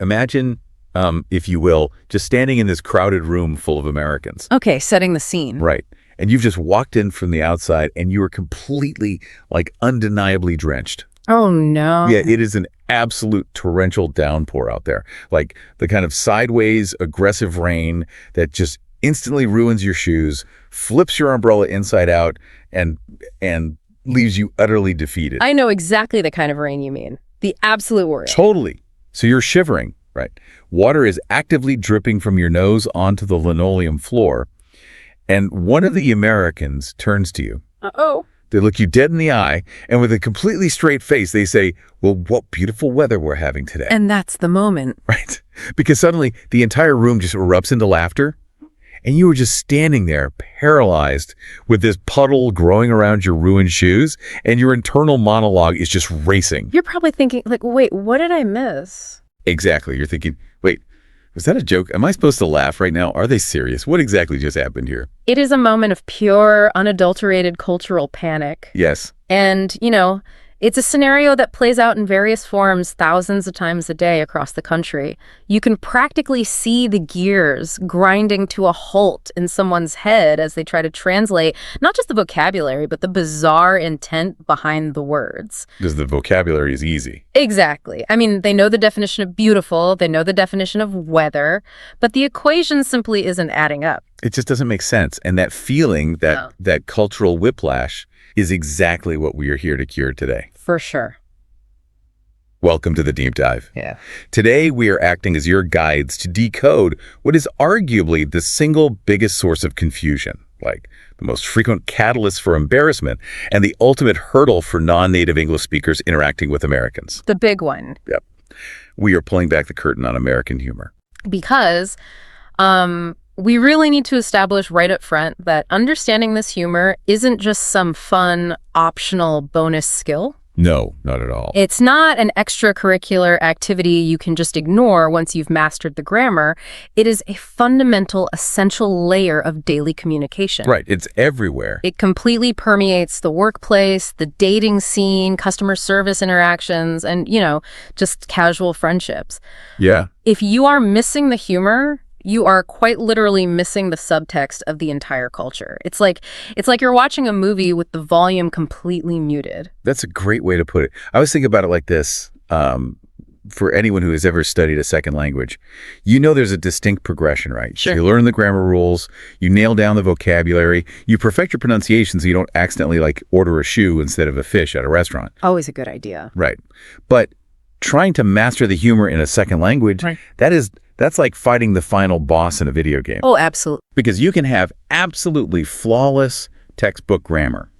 imagine, if you will, just standing in this crowded room full of Americans. Okay, setting the scene. Right. And you've just walked in from the outside and you are completely, like, undeniably drenched. Oh, no. Yeah, it is an absolute torrential downpour out there. Like the kind of sideways, aggressive rain that just instantly ruins your shoes, flips your umbrella inside out, and leaves you utterly defeated. I know exactly the kind of rain you mean. The absolute worst. Totally. So you're shivering, right? Water is actively dripping from your nose onto the linoleum floor. And one of the Americans turns to you. Uh-oh. They look you dead in the eye, and with a completely straight face, they say, well, what beautiful weather we're having today. And that's the moment. Right. Because suddenly the entire room just erupts into laughter, and you were just standing there paralyzed with this puddle growing around your ruined shoes, and your internal monologue is just racing. You're probably thinking, like, wait, what did I miss? Exactly. You're thinking, wait, was that a joke? Am I supposed to laugh right now? Are they serious? What exactly just happened here? It is a moment of pure, unadulterated cultural panic. Yes. And, it's a scenario that plays out in various forms thousands of times a day across the country. You can practically see the gears grinding to a halt in someone's head as they try to translate not just the vocabulary, but the bizarre intent behind the words. Because the vocabulary is easy. Exactly. I mean, they know the definition of beautiful, they know the definition of weather, but the equation simply isn't adding up. It just doesn't make sense. And that feeling, that cultural whiplash, is exactly what we are here to cure today. For sure. Welcome to the Deep Dive. Yeah. Today, we are acting as your guides to decode what is arguably the single biggest source of confusion, like the most frequent catalyst for embarrassment and the ultimate hurdle for non-native English speakers interacting with Americans. The big one. Yep. We are pulling back the curtain on American humor. Because we really need to establish right up front that understanding this humor isn't just some fun, optional bonus skill. No, not at all. It's not an extracurricular activity you can just ignore once you've mastered the grammar. It is a fundamental, essential layer of daily communication. Right. It's everywhere. It completely permeates the workplace, the dating scene, customer service interactions, and, just casual friendships. Yeah. If you are missing the humor, you are quite literally missing the subtext of the entire culture. It's like you're watching a movie with the volume completely muted. That's a great way to put it. I was thinking about it like this. For anyone who has ever studied a second language, there's a distinct progression, right? Sure. You learn the grammar rules, you nail down the vocabulary, you perfect your pronunciation so you don't accidentally order a shoe instead of a fish at a restaurant. Always a good idea. Right. But trying to master the humor in a second language, right. That's like fighting the final boss in a video game. Oh, absolutely. Because you can have absolutely flawless textbook grammar,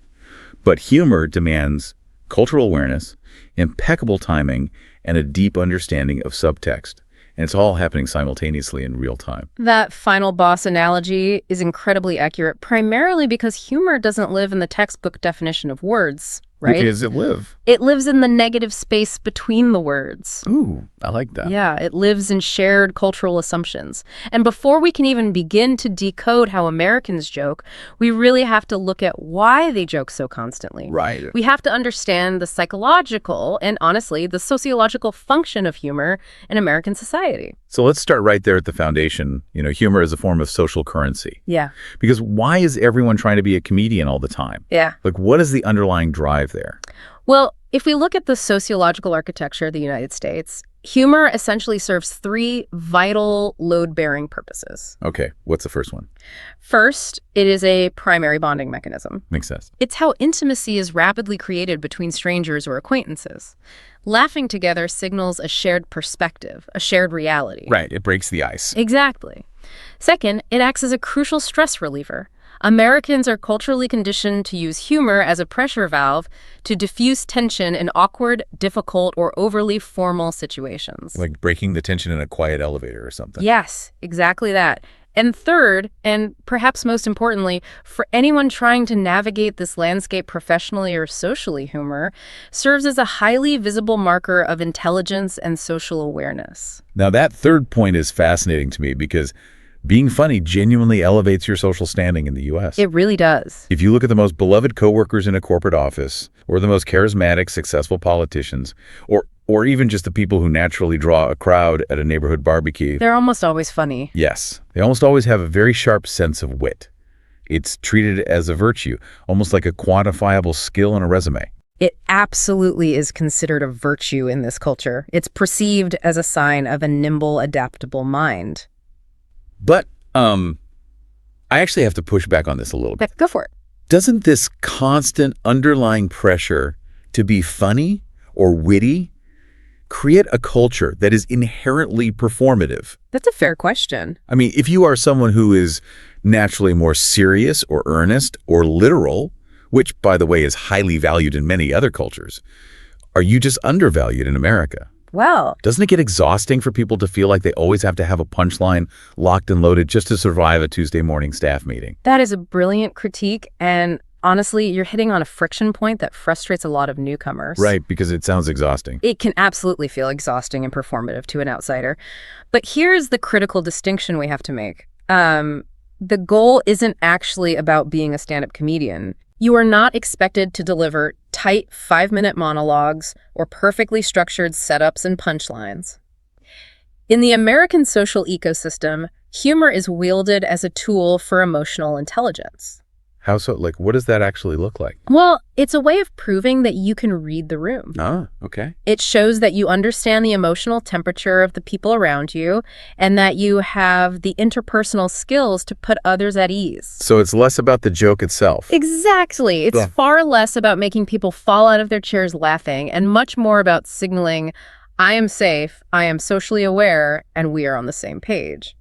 but humor demands cultural awareness, impeccable timing, and a deep understanding of subtext. And it's all happening simultaneously in real time. That final boss analogy is incredibly accurate, primarily because humor doesn't live in the textbook definition of words, right? Where does it live? It lives in the negative space between the words. Ooh, I like that. Yeah, it lives in shared cultural assumptions. And before we can even begin to decode how Americans joke, we really have to look at why they joke so constantly. Right. We have to understand the psychological and, honestly, the sociological function of humor in American society. So let's start right there at the foundation. Humor is a form of social currency. Yeah. Because why is everyone trying to be a comedian all the time? Yeah. What is the underlying drive there? Well, if we look at the sociological architecture of the United States, humor essentially serves three vital load-bearing purposes. Okay, what's the first one? First, it is a primary bonding mechanism. Makes sense. It's how intimacy is rapidly created between strangers or acquaintances. Laughing together signals a shared perspective, a shared reality. Right, it breaks the ice. Exactly. Second, it acts as a crucial stress reliever. Americans are culturally conditioned to use humor as a pressure valve to diffuse tension in awkward, difficult, or overly formal situations. Like breaking the tension in a quiet elevator or something. Yes, exactly that. And third, and perhaps most importantly, for anyone trying to navigate this landscape professionally or socially, humor serves as a highly visible marker of intelligence and social awareness. Now, that third point is fascinating to me because being funny genuinely elevates your social standing in the U.S. It really does. If you look at the most beloved coworkers in a corporate office, or the most charismatic, successful politicians, or Or even just the people who naturally draw a crowd at a neighborhood barbecue. They're almost always funny. Yes, they almost always have a very sharp sense of wit. It's treated as a virtue, almost like a quantifiable skill on a resume. It absolutely is considered a virtue in this culture. It's perceived as a sign of a nimble, adaptable mind. But, I actually have to push back on this a little bit. Go for it. Doesn't this constant underlying pressure to be funny or witty create a culture that is inherently performative? That's a fair question. I mean, if you are someone who is naturally more serious or earnest or literal, which, by the way, is highly valued in many other cultures, are you just undervalued in America? Well, Doesn't it get exhausting for people to feel like they always have to have a punchline locked and loaded just to survive a Tuesday morning staff meeting? that is a brilliant critique, and honestly, you're hitting on a friction point that frustrates a lot of newcomers. Right, because it sounds exhausting. It can absolutely feel exhausting and performative to an outsider. But here's the critical distinction we have to make. The goal isn't actually about being a stand-up comedian. You are not expected to deliver tight 5-minute monologues or perfectly structured setups and punchlines. In the American social ecosystem, humor is wielded as a tool for emotional intelligence. How so? Like, what does that actually look like? Well, it's a way of proving that you can read the room. Ah, okay. It shows that you understand the emotional temperature of the people around you and that you have the interpersonal skills to put others at ease. So it's less about the joke itself. Exactly. It's Yeah. far less about making people fall out of their chairs laughing and much more about signaling, I am safe, I am socially aware, and we are on the same page.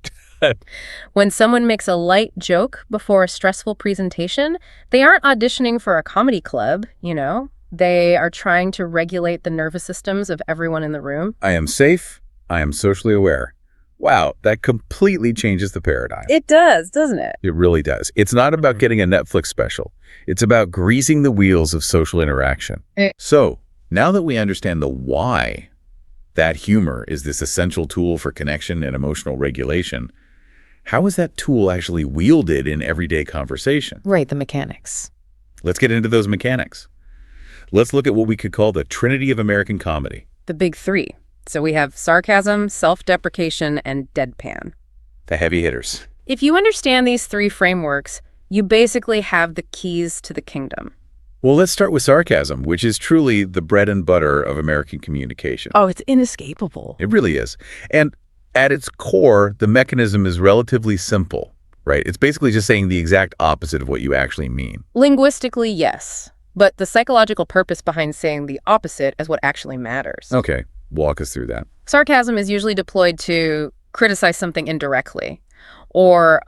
When someone makes a light joke before a stressful presentation, they aren't auditioning for a comedy club, you know? They are trying to regulate the nervous systems of everyone in the room. I am safe. I am socially aware. Wow, that completely changes the paradigm. It does, doesn't it? It really does. It's not about getting a Netflix special. It's about greasing the wheels of social interaction. So, now that we understand the why that humor is this essential tool for connection and emotional regulation, how is that tool actually wielded in everyday conversation? Right, the mechanics. Let's get into those mechanics. Let's look at what we could call the trinity of American comedy. The big three. So we have sarcasm, self-deprecation, and deadpan. The heavy hitters. If you understand these three frameworks, you basically have the keys to the kingdom. Well, let's start with sarcasm, which is truly the bread and butter of American communication. Oh, it's inescapable. It really is. And at its core, the mechanism is relatively simple, right? It's basically just saying the exact opposite of what you actually mean. Linguistically, yes. But the psychological purpose behind saying the opposite is what actually matters. Okay, walk us through that. Sarcasm is usually deployed to criticize something indirectly or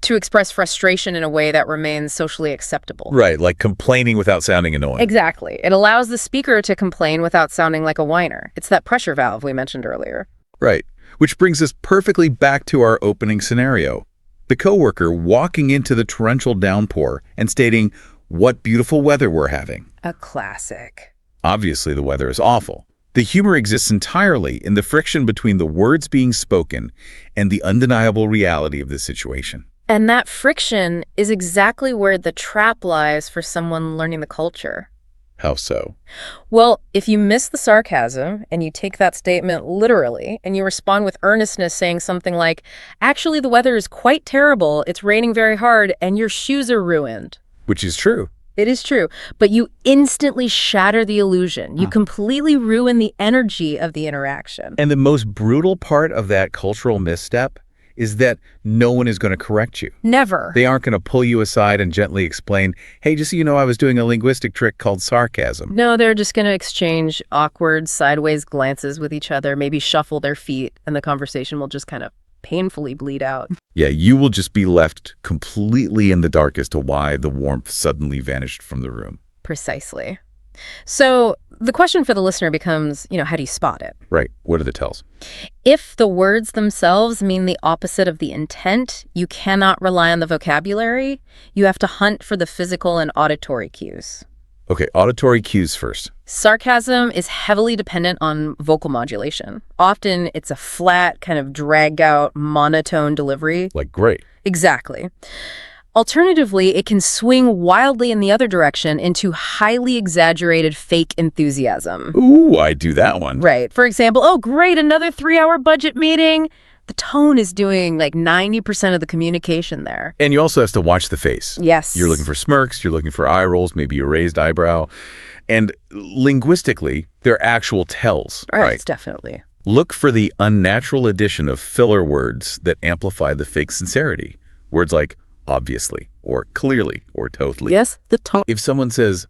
to express frustration in a way that remains socially acceptable. Right, like complaining without sounding annoying. Exactly. It allows the speaker to complain without sounding like a whiner. It's that pressure valve we mentioned earlier. Right, which brings us perfectly back to our opening scenario. The coworker walking into the torrential downpour and stating, "What beautiful weather we're having." A classic. Obviously, the weather is awful. The humor exists entirely in the friction between the words being spoken and the undeniable reality of the situation. And that friction is exactly where the trap lies for someone learning the culture. How so? Well, if you miss the sarcasm and you take that statement literally and you respond with earnestness saying something like, actually, the weather is quite terrible, it's raining very hard, and your shoes are ruined. Which is true. It is true, but you instantly shatter the illusion. You completely ruin the energy of the interaction. And the most brutal part of that cultural misstep is that no one is going to correct you. Never. They aren't going to pull you aside and gently explain, hey, just so you know, I was doing a linguistic trick called sarcasm. No, they're just going to exchange awkward sideways glances with each other, maybe shuffle their feet, and the conversation will just kind of painfully bleed out. Yeah, you will just be left completely in the dark as to why the warmth suddenly vanished from the room. Precisely. So the question for the listener becomes, how do you spot it? Right. What are the tells? If the words themselves mean the opposite of the intent, you cannot rely on the vocabulary. You have to hunt for the physical and auditory cues. Okay, auditory cues first. Sarcasm is heavily dependent on vocal modulation. Often it's a flat, kind of dragged out, monotone delivery. Like, great. Exactly. Alternatively, it can swing wildly in the other direction into highly exaggerated fake enthusiasm. Ooh, I do that one. Right. For example, oh, great, another 3-hour budget meeting. The tone is doing like 90% of the communication there. And you also have to watch the face. Yes. You're looking for smirks, you're looking for eye rolls, maybe a raised eyebrow. And linguistically, they're actual tells, right? Definitely. Look for the unnatural addition of filler words that amplify the fake sincerity. Words like obviously, or clearly, or totally. Yes, the tone. If someone says,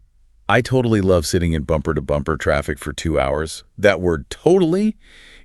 I totally love sitting in bumper-to-bumper traffic for 2 hours, that word totally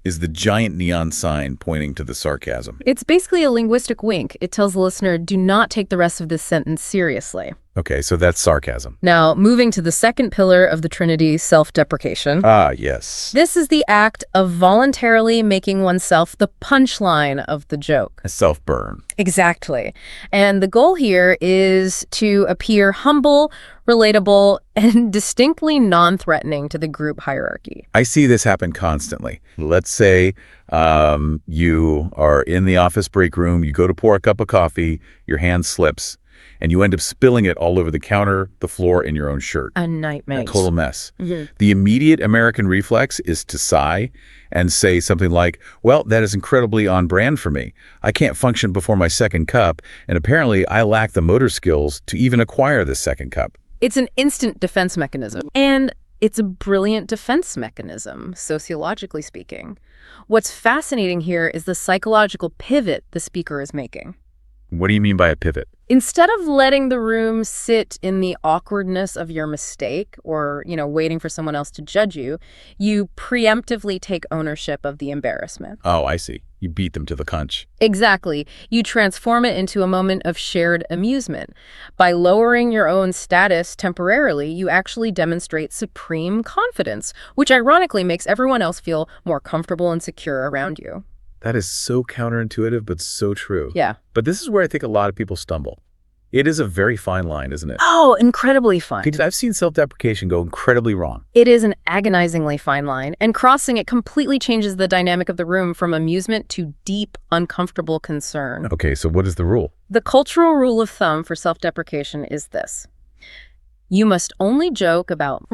is the giant neon sign pointing to the sarcasm. It's basically a linguistic wink. It tells the listener, do not take the rest of this sentence seriously. Okay, so that's sarcasm. Now, moving to the second pillar of the trinity, self-deprecation. Ah, yes. This is the act of voluntarily making oneself the punchline of the joke. A self-burn. Exactly. And the goal here is to appear humble, relatable, and distinctly non-threatening to the group hierarchy. I see this happen constantly. Let's say you are in the office break room, you go to pour a cup of coffee, your hand slips, and you end up spilling it all over the counter, the floor, and your own shirt. A nightmare. A total mess. The immediate American reflex is to sigh and say something like, well, that is incredibly on brand for me. I can't function before my second cup, and apparently I lack the motor skills to even acquire this second cup. It's an instant defense mechanism. And it's a brilliant defense mechanism, sociologically speaking. What's fascinating here is the psychological pivot the speaker is making. What do you mean by a pivot? Instead of letting the room sit in the awkwardness of your mistake or, waiting for someone else to judge you, you preemptively take ownership of the embarrassment. Oh, I see. You beat them to the punch. Exactly. You transform it into a moment of shared amusement. By lowering your own status temporarily, you actually demonstrate supreme confidence, which ironically makes everyone else feel more comfortable and secure around you. That is so counterintuitive, but so true. Yeah. But this is where I think a lot of people stumble. It is a very fine line, isn't it? Oh, incredibly fine. Because I've seen self-deprecation go incredibly wrong. It is an agonizingly fine line, and crossing it completely changes the dynamic of the room from amusement to deep, uncomfortable concern. Okay, so what is the rule? The cultural rule of thumb for self-deprecation is this. You must only joke about,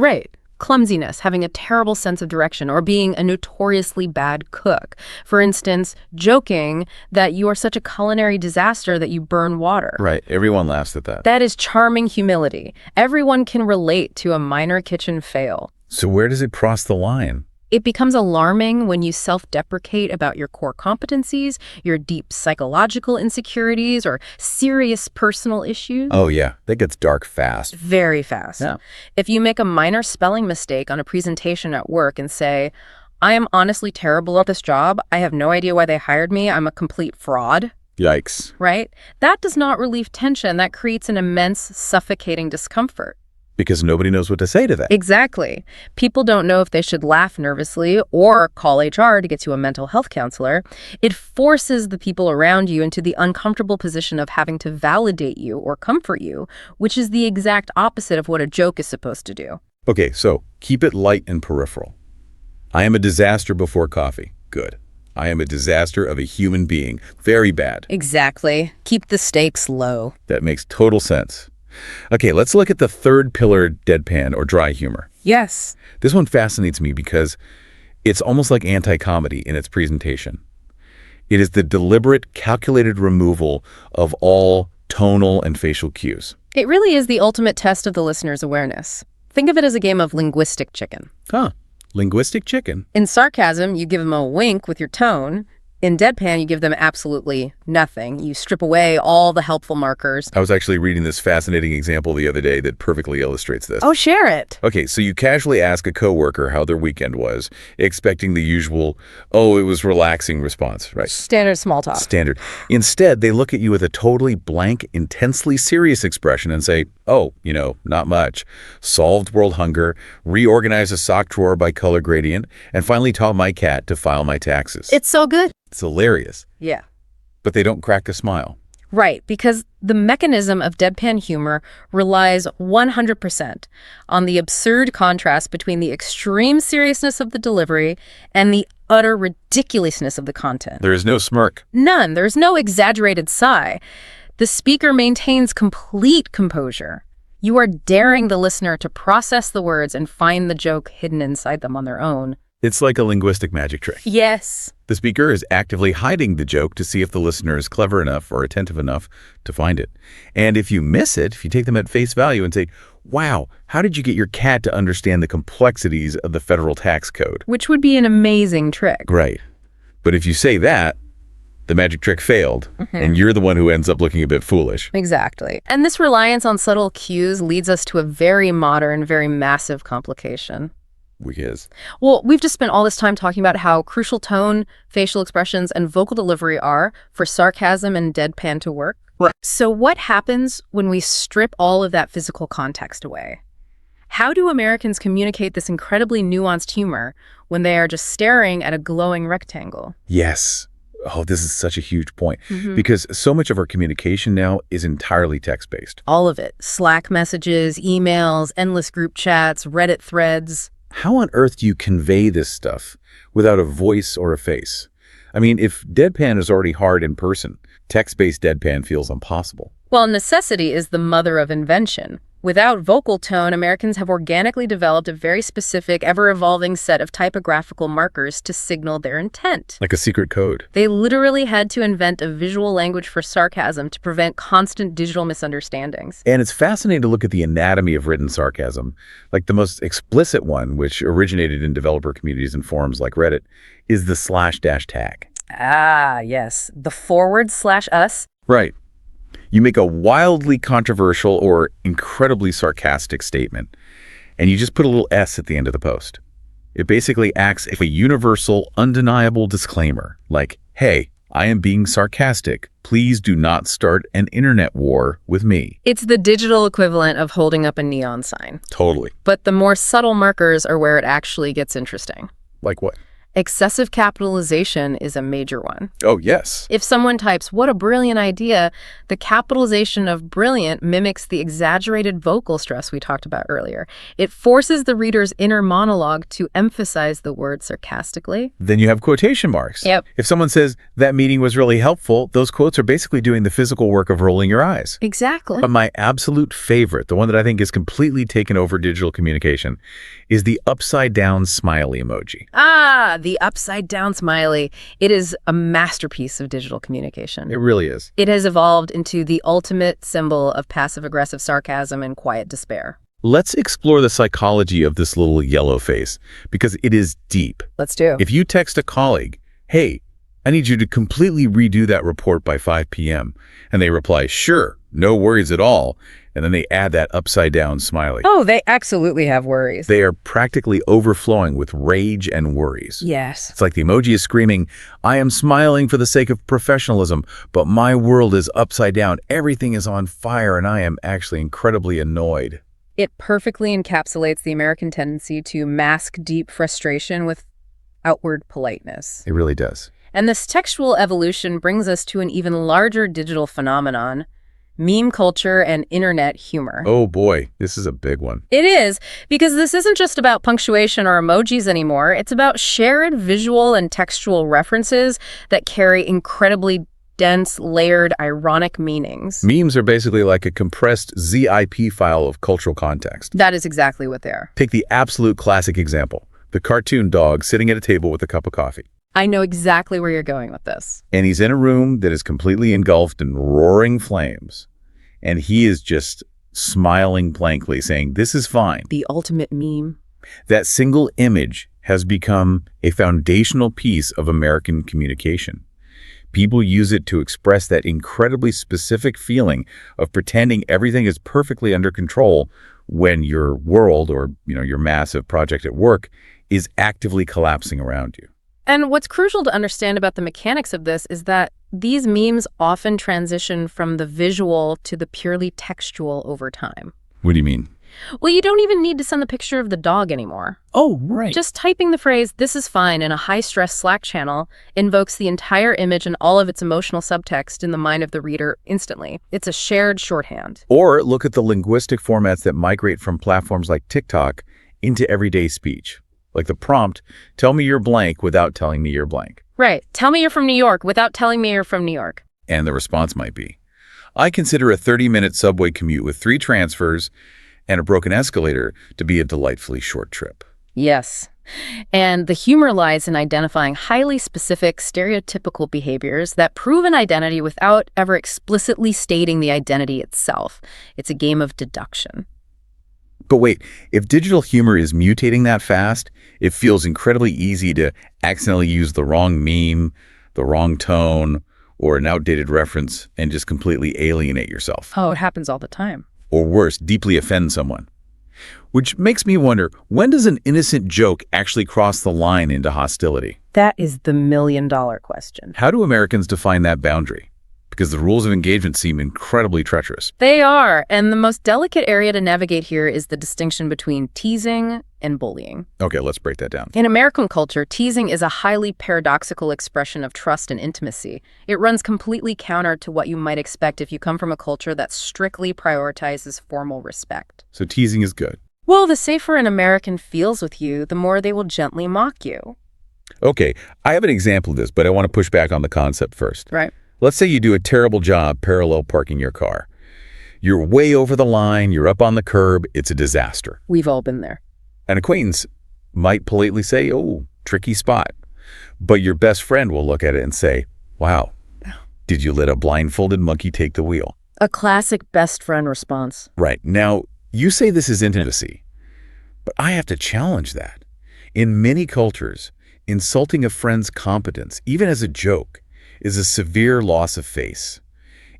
clumsiness, having a terrible sense of direction, or being a notoriously bad cook. For instance, joking that you are such a culinary disaster that you burn water. Right. Everyone laughs at that. That is charming humility. Everyone can relate to a minor kitchen fail. So where does it cross the line? It becomes alarming when you self-deprecate about your core competencies, your deep psychological insecurities, or serious personal issues. Oh, yeah. That gets dark fast. Very fast. Yeah. If you make a minor spelling mistake on a presentation at work and say, I am honestly terrible at this job. I have no idea why they hired me. I'm a complete fraud. Yikes. Right? That does not relieve tension. That creates an immense, suffocating discomfort. Because nobody knows what to say to that. Exactly. People don't know if they should laugh nervously or call HR to get to a mental health counselor. It forces the people around you into the uncomfortable position of having to validate you or comfort you, which is the exact opposite of what a joke is supposed to do. Okay, so keep it light and peripheral. I am a disaster before coffee. Good. I am a disaster of a human being. Very bad. Exactly. Keep the stakes low. That makes total sense. Okay, let's look at the third pillar, deadpan or dry humor. Yes. This one fascinates me because it's almost like anti-comedy in its presentation. It is the deliberate, calculated removal of all tonal and facial cues. It really is the ultimate test of the listener's awareness. Think of it as a game of linguistic chicken. Huh. Linguistic chicken. In sarcasm, you give them a wink with your tone. In deadpan, you give them absolutely nothing. You strip away all the helpful markers. I was actually reading this fascinating example the other day that perfectly illustrates this. Oh, share it. Okay, so you casually ask a coworker how their weekend was, expecting the usual, oh, it was relaxing response, right? Standard small talk. Standard. Instead, they look at you with a totally blank, intensely serious expression and say, oh, not much. Solved world hunger, reorganized a sock drawer by color gradient, and finally taught my cat to file my taxes. It's so good. It's hilarious. Yeah. But they don't crack a smile. Right, because the mechanism of deadpan humor relies 100% on the absurd contrast between the extreme seriousness of the delivery and the utter ridiculousness of the content. There is no smirk. None. There's no exaggerated sigh. The speaker maintains complete composure. You are daring the listener to process the words and find the joke hidden inside them on their own. It's like a linguistic magic trick. Yes. The speaker is actively hiding the joke to see if the listener is clever enough or attentive enough to find it. And if you miss it, if you take them at face value and say, wow, how did you get your cat to understand the complexities of the federal tax code? Which would be an amazing trick. Right. But if you say that, the magic trick failed, and you're the one who ends up looking a bit foolish. Exactly. And this reliance on subtle cues leads us to a very modern, very massive complication. Which is? Well, we've just spent all this time talking about how crucial tone, facial expressions, and vocal delivery are for sarcasm and deadpan to work. Right. So what happens when we strip all of that physical context away? How do Americans communicate this incredibly nuanced humor when they are just staring at a glowing rectangle? Yes. Oh, this is such a huge point, because so much of our communication now is entirely text-based. All of it. Slack messages, emails, endless group chats, Reddit threads. How on earth do you convey this stuff without a voice or a face? I mean, if deadpan is already hard in person, text-based deadpan feels impossible. Well, necessity is the mother of invention. Without vocal tone, Americans have organically developed a very specific, ever-evolving set of typographical markers to signal their intent. Like a secret code. They literally had to invent a visual language for sarcasm to prevent constant digital misunderstandings. And it's fascinating to look at the anatomy of written sarcasm. Like the most explicit one, which originated in developer communities and forums like Reddit, is the /dash tag. Ah, yes. The /us. Right. You make a wildly controversial or incredibly sarcastic statement, and you just put a little S at the end of the post. It basically acts as a universal, undeniable disclaimer, like, hey, I am being sarcastic. Please do not start an internet war with me. It's the digital equivalent of holding up a neon sign. Totally. But the more subtle markers are where it actually gets interesting. Like what? Excessive capitalization is a major one. Oh, yes. If someone types, "What a brilliant idea," the capitalization of brilliant mimics the exaggerated vocal stress we talked about earlier. It forces the reader's inner monologue to emphasize the word sarcastically. Then you have quotation marks. Yep. If someone says, that meeting was really helpful, those quotes are basically doing the physical work of rolling your eyes. Exactly. But my absolute favorite, the one that I think is completely taken over digital communication, is the upside-down smiley emoji. Ah, the upside-down smiley. It is a masterpiece of digital communication. It really is. It has evolved into the ultimate symbol of passive-aggressive sarcasm and quiet despair. Let's explore the psychology of this little yellow face, because it is deep. Let's do. If you text a colleague, hey, I need you to completely redo that report by 5 p.m., and they reply, sure, no worries at all, and then they add that upside-down smiley. Oh, they absolutely have worries. They are practically overflowing with rage and worries. Yes. It's like the emoji is screaming, I am smiling for the sake of professionalism, but my world is upside down. Everything is on fire, and I am actually incredibly annoyed. It perfectly encapsulates the American tendency to mask deep frustration with outward politeness. It really does. And this textual evolution brings us to an even larger digital phenomenon: meme culture and internet humor. Oh boy, this is a big one. It is, because this isn't just about punctuation or emojis anymore. It's about shared visual and textual references that carry incredibly dense, layered, ironic meanings. Memes are basically like a compressed zip file of cultural context. That is exactly what they are. Take the absolute classic example, the cartoon dog sitting at a table with a cup of coffee. I know exactly where you're going with this. And he's in a room that is completely engulfed in roaring flames. And he is just smiling blankly, saying, this is fine. The ultimate meme. That single image has become a foundational piece of American communication. People use it to express that incredibly specific feeling of pretending everything is perfectly under control when your world or, your massive project at work is actively collapsing around you. And what's crucial to understand about the mechanics of this is that these memes often transition from the visual to the purely textual over time. What do you mean? Well, you don't even need to send the picture of the dog anymore. Oh, right. Just typing the phrase, "this is fine," in a high-stress Slack channel invokes the entire image and all of its emotional subtext in the mind of the reader instantly. It's a shared shorthand. Or look at the linguistic formats that migrate from platforms like TikTok into everyday speech. Like the prompt, tell me you're blank without telling me you're blank. Right. Tell me you're from New York without telling me you're from New York. And the response might be, I consider a 30-minute subway commute with 3 transfers and a broken escalator to be a delightfully short trip. Yes. And the humor lies in identifying highly specific, stereotypical behaviors that prove an identity without ever explicitly stating the identity itself. It's a game of deduction. But wait, if digital humor is mutating that fast, it feels incredibly easy to accidentally use the wrong meme, the wrong tone, or an outdated reference and just completely alienate yourself. Oh, it happens all the time. Or worse, deeply offend someone. Which makes me wonder, when does an innocent joke actually cross the line into hostility? That is the million-dollar question. How do Americans define that boundary? Because the rules of engagement seem incredibly treacherous. They are, and the most delicate area to navigate here is the distinction between teasing and bullying. Okay, let's break that down. In American culture, teasing is a highly paradoxical expression of trust and intimacy. It runs completely counter to what you might expect if you come from a culture that strictly prioritizes formal respect. So teasing is good. Well, the safer an American feels with you, the more they will gently mock you. Okay, I have an example of this, but I want to push back on the concept first. Right. Let's say you do a terrible job parallel parking your car. You're way over the line, you're up on the curb, it's a disaster. We've all been there. An acquaintance might politely say, oh, tricky spot. But your best friend will look at it and say, wow, did you let a blindfolded monkey take the wheel? A classic best friend response. Right. Now, you say this is intimacy, but I have to challenge that. In many cultures, insulting a friend's competence, even as a joke, is a severe loss of face.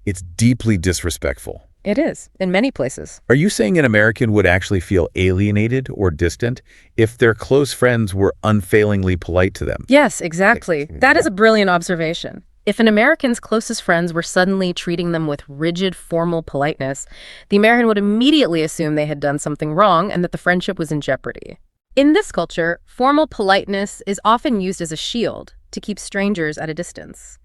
It's deeply disrespectful. It is, in many places. Are you saying an American would actually feel alienated or distant if their close friends were unfailingly polite to them? Yes, exactly. That is a brilliant observation. If an American's closest friends were suddenly treating them with rigid, formal politeness, the American would immediately assume they had done something wrong and that the friendship was in jeopardy. In this culture, formal politeness is often used as a shield to keep strangers at a distance.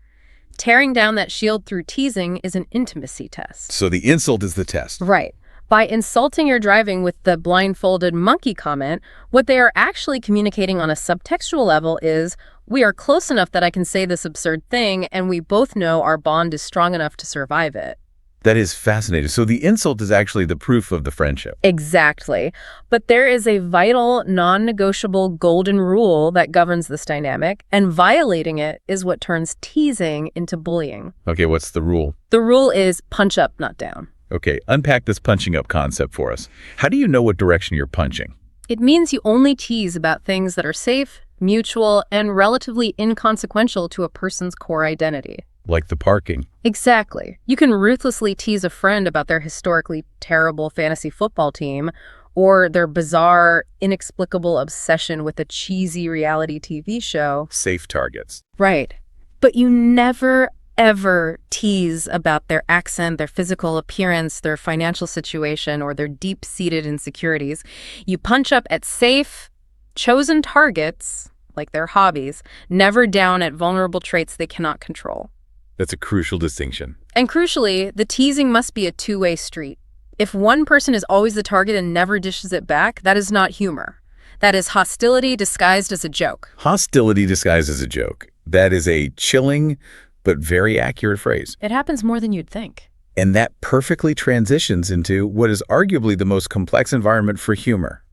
Tearing down that shield through teasing is an intimacy test. So the insult is the test. Right. By insulting your driving with the blindfolded monkey comment, what they are actually communicating on a subtextual level is, we are close enough that I can say this absurd thing, and we both know our bond is strong enough to survive it. That is fascinating. So the insult is actually the proof of the friendship. Exactly. But there is a vital, non-negotiable golden rule that governs this dynamic, and violating it is what turns teasing into bullying. Okay, what's the rule? The rule is punch up, not down. Okay, unpack this punching up concept for us. How do you know what direction you're punching? It means you only tease about things that are safe, mutual, and relatively inconsequential to a person's core identity. Like the parking. Exactly. You can ruthlessly tease a friend about their historically terrible fantasy football team or their bizarre, inexplicable obsession with a cheesy reality TV show. Safe targets. Right. But you never, ever tease about their accent, their physical appearance, their financial situation, or their deep-seated insecurities. You punch up at safe, chosen targets, like their hobbies, never down at vulnerable traits they cannot control. That's a crucial distinction. And crucially, the teasing must be a two-way street. If one person is always the target and never dishes it back, that is not humor. That is hostility disguised as a joke. Hostility disguised as a joke. That is a chilling but very accurate phrase. It happens more than you'd think. And that perfectly transitions into what is arguably the most complex environment for humor.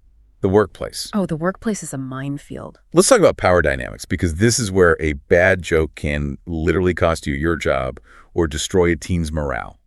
The workplace. Oh, the workplace is a minefield. Let's talk about power dynamics, because this is where a bad joke can literally cost you your job or destroy a team's morale.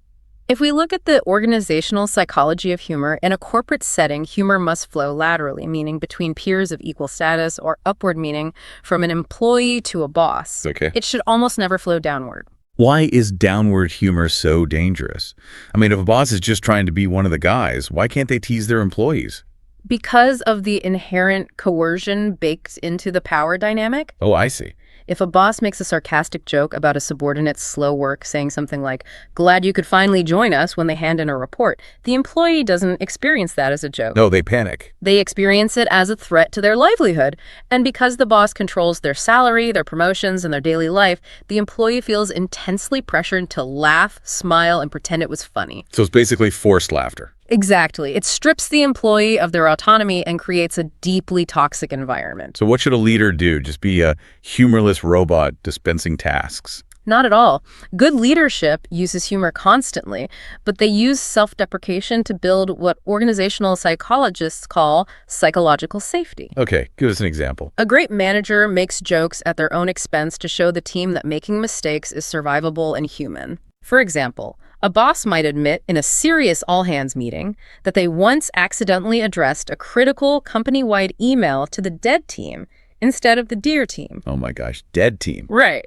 If we look at the organizational psychology of humor, in a corporate setting, humor must flow laterally, meaning between peers of equal status, or upward, meaning from an employee to a boss. Okay. It should almost never flow downward. Why is downward humor so dangerous? I mean, if a boss is just trying to be one of the guys, why can't they tease their employees? Because of the inherent coercion baked into the power dynamic. Oh, I see. If a boss makes a sarcastic joke about a subordinate's slow work, saying something like, "Glad you could finally join us," when they hand in a report, the employee doesn't experience that as a joke. No, they panic. They experience it as a threat to their livelihood. And because the boss controls their salary, their promotions, and their daily life, the employee feels intensely pressured to laugh, smile, and pretend it was funny. So it's basically forced laughter. Exactly. It strips the employee of their autonomy and creates a deeply toxic environment. So what should a leader do? Just be a humorless robot dispensing tasks? Not at all. Good leadership uses humor constantly, but they use self-deprecation to build what organizational psychologists call psychological safety. Okay, give us an example. A great manager makes jokes at their own expense to show the team that making mistakes is survivable and human. For example, a boss might admit in a serious all-hands meeting that they once accidentally addressed a critical company-wide email to the dead team instead of the dear team. Oh my gosh, dead team. Right.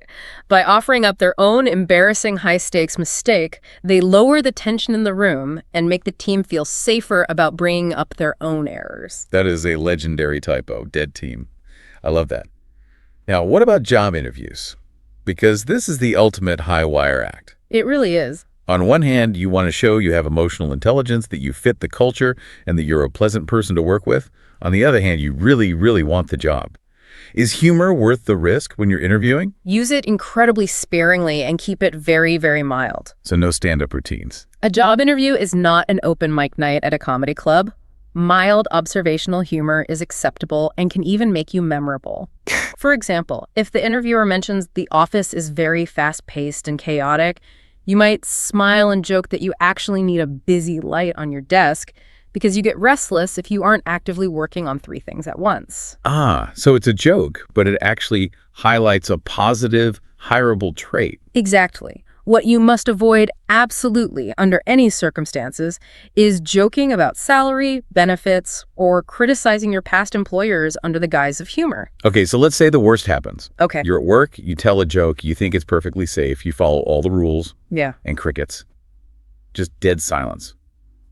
By offering up their own embarrassing high-stakes mistake, they lower the tension in the room and make the team feel safer about bringing up their own errors. That is a legendary typo, dead team. I love that. Now, what about job interviews? Because this is the ultimate high-wire act. It really is. On one hand, you want to show you have emotional intelligence, that you fit the culture, and that you're a pleasant person to work with. On the other hand, you really, really want the job. Is humor worth the risk when you're interviewing? Use it incredibly sparingly and keep it very, very mild. So no stand-up routines. A job interview is not an open mic night at a comedy club. Mild observational humor is acceptable and can even make you memorable. For example, if the interviewer mentions the office is very fast-paced and chaotic, you might smile and joke that you actually need a busy light on your desk because you get restless if you aren't actively working on 3 things at once. Ah, so it's a joke, but it actually highlights a positive, hireable trait. Exactly. What you must avoid absolutely under any circumstances is joking about salary, benefits, or criticizing your past employers under the guise of humor. Okay, so let's say the worst happens. Okay. You're at work, you tell a joke, you think it's perfectly safe, you follow all the rules, Yeah. and crickets. Just dead silence.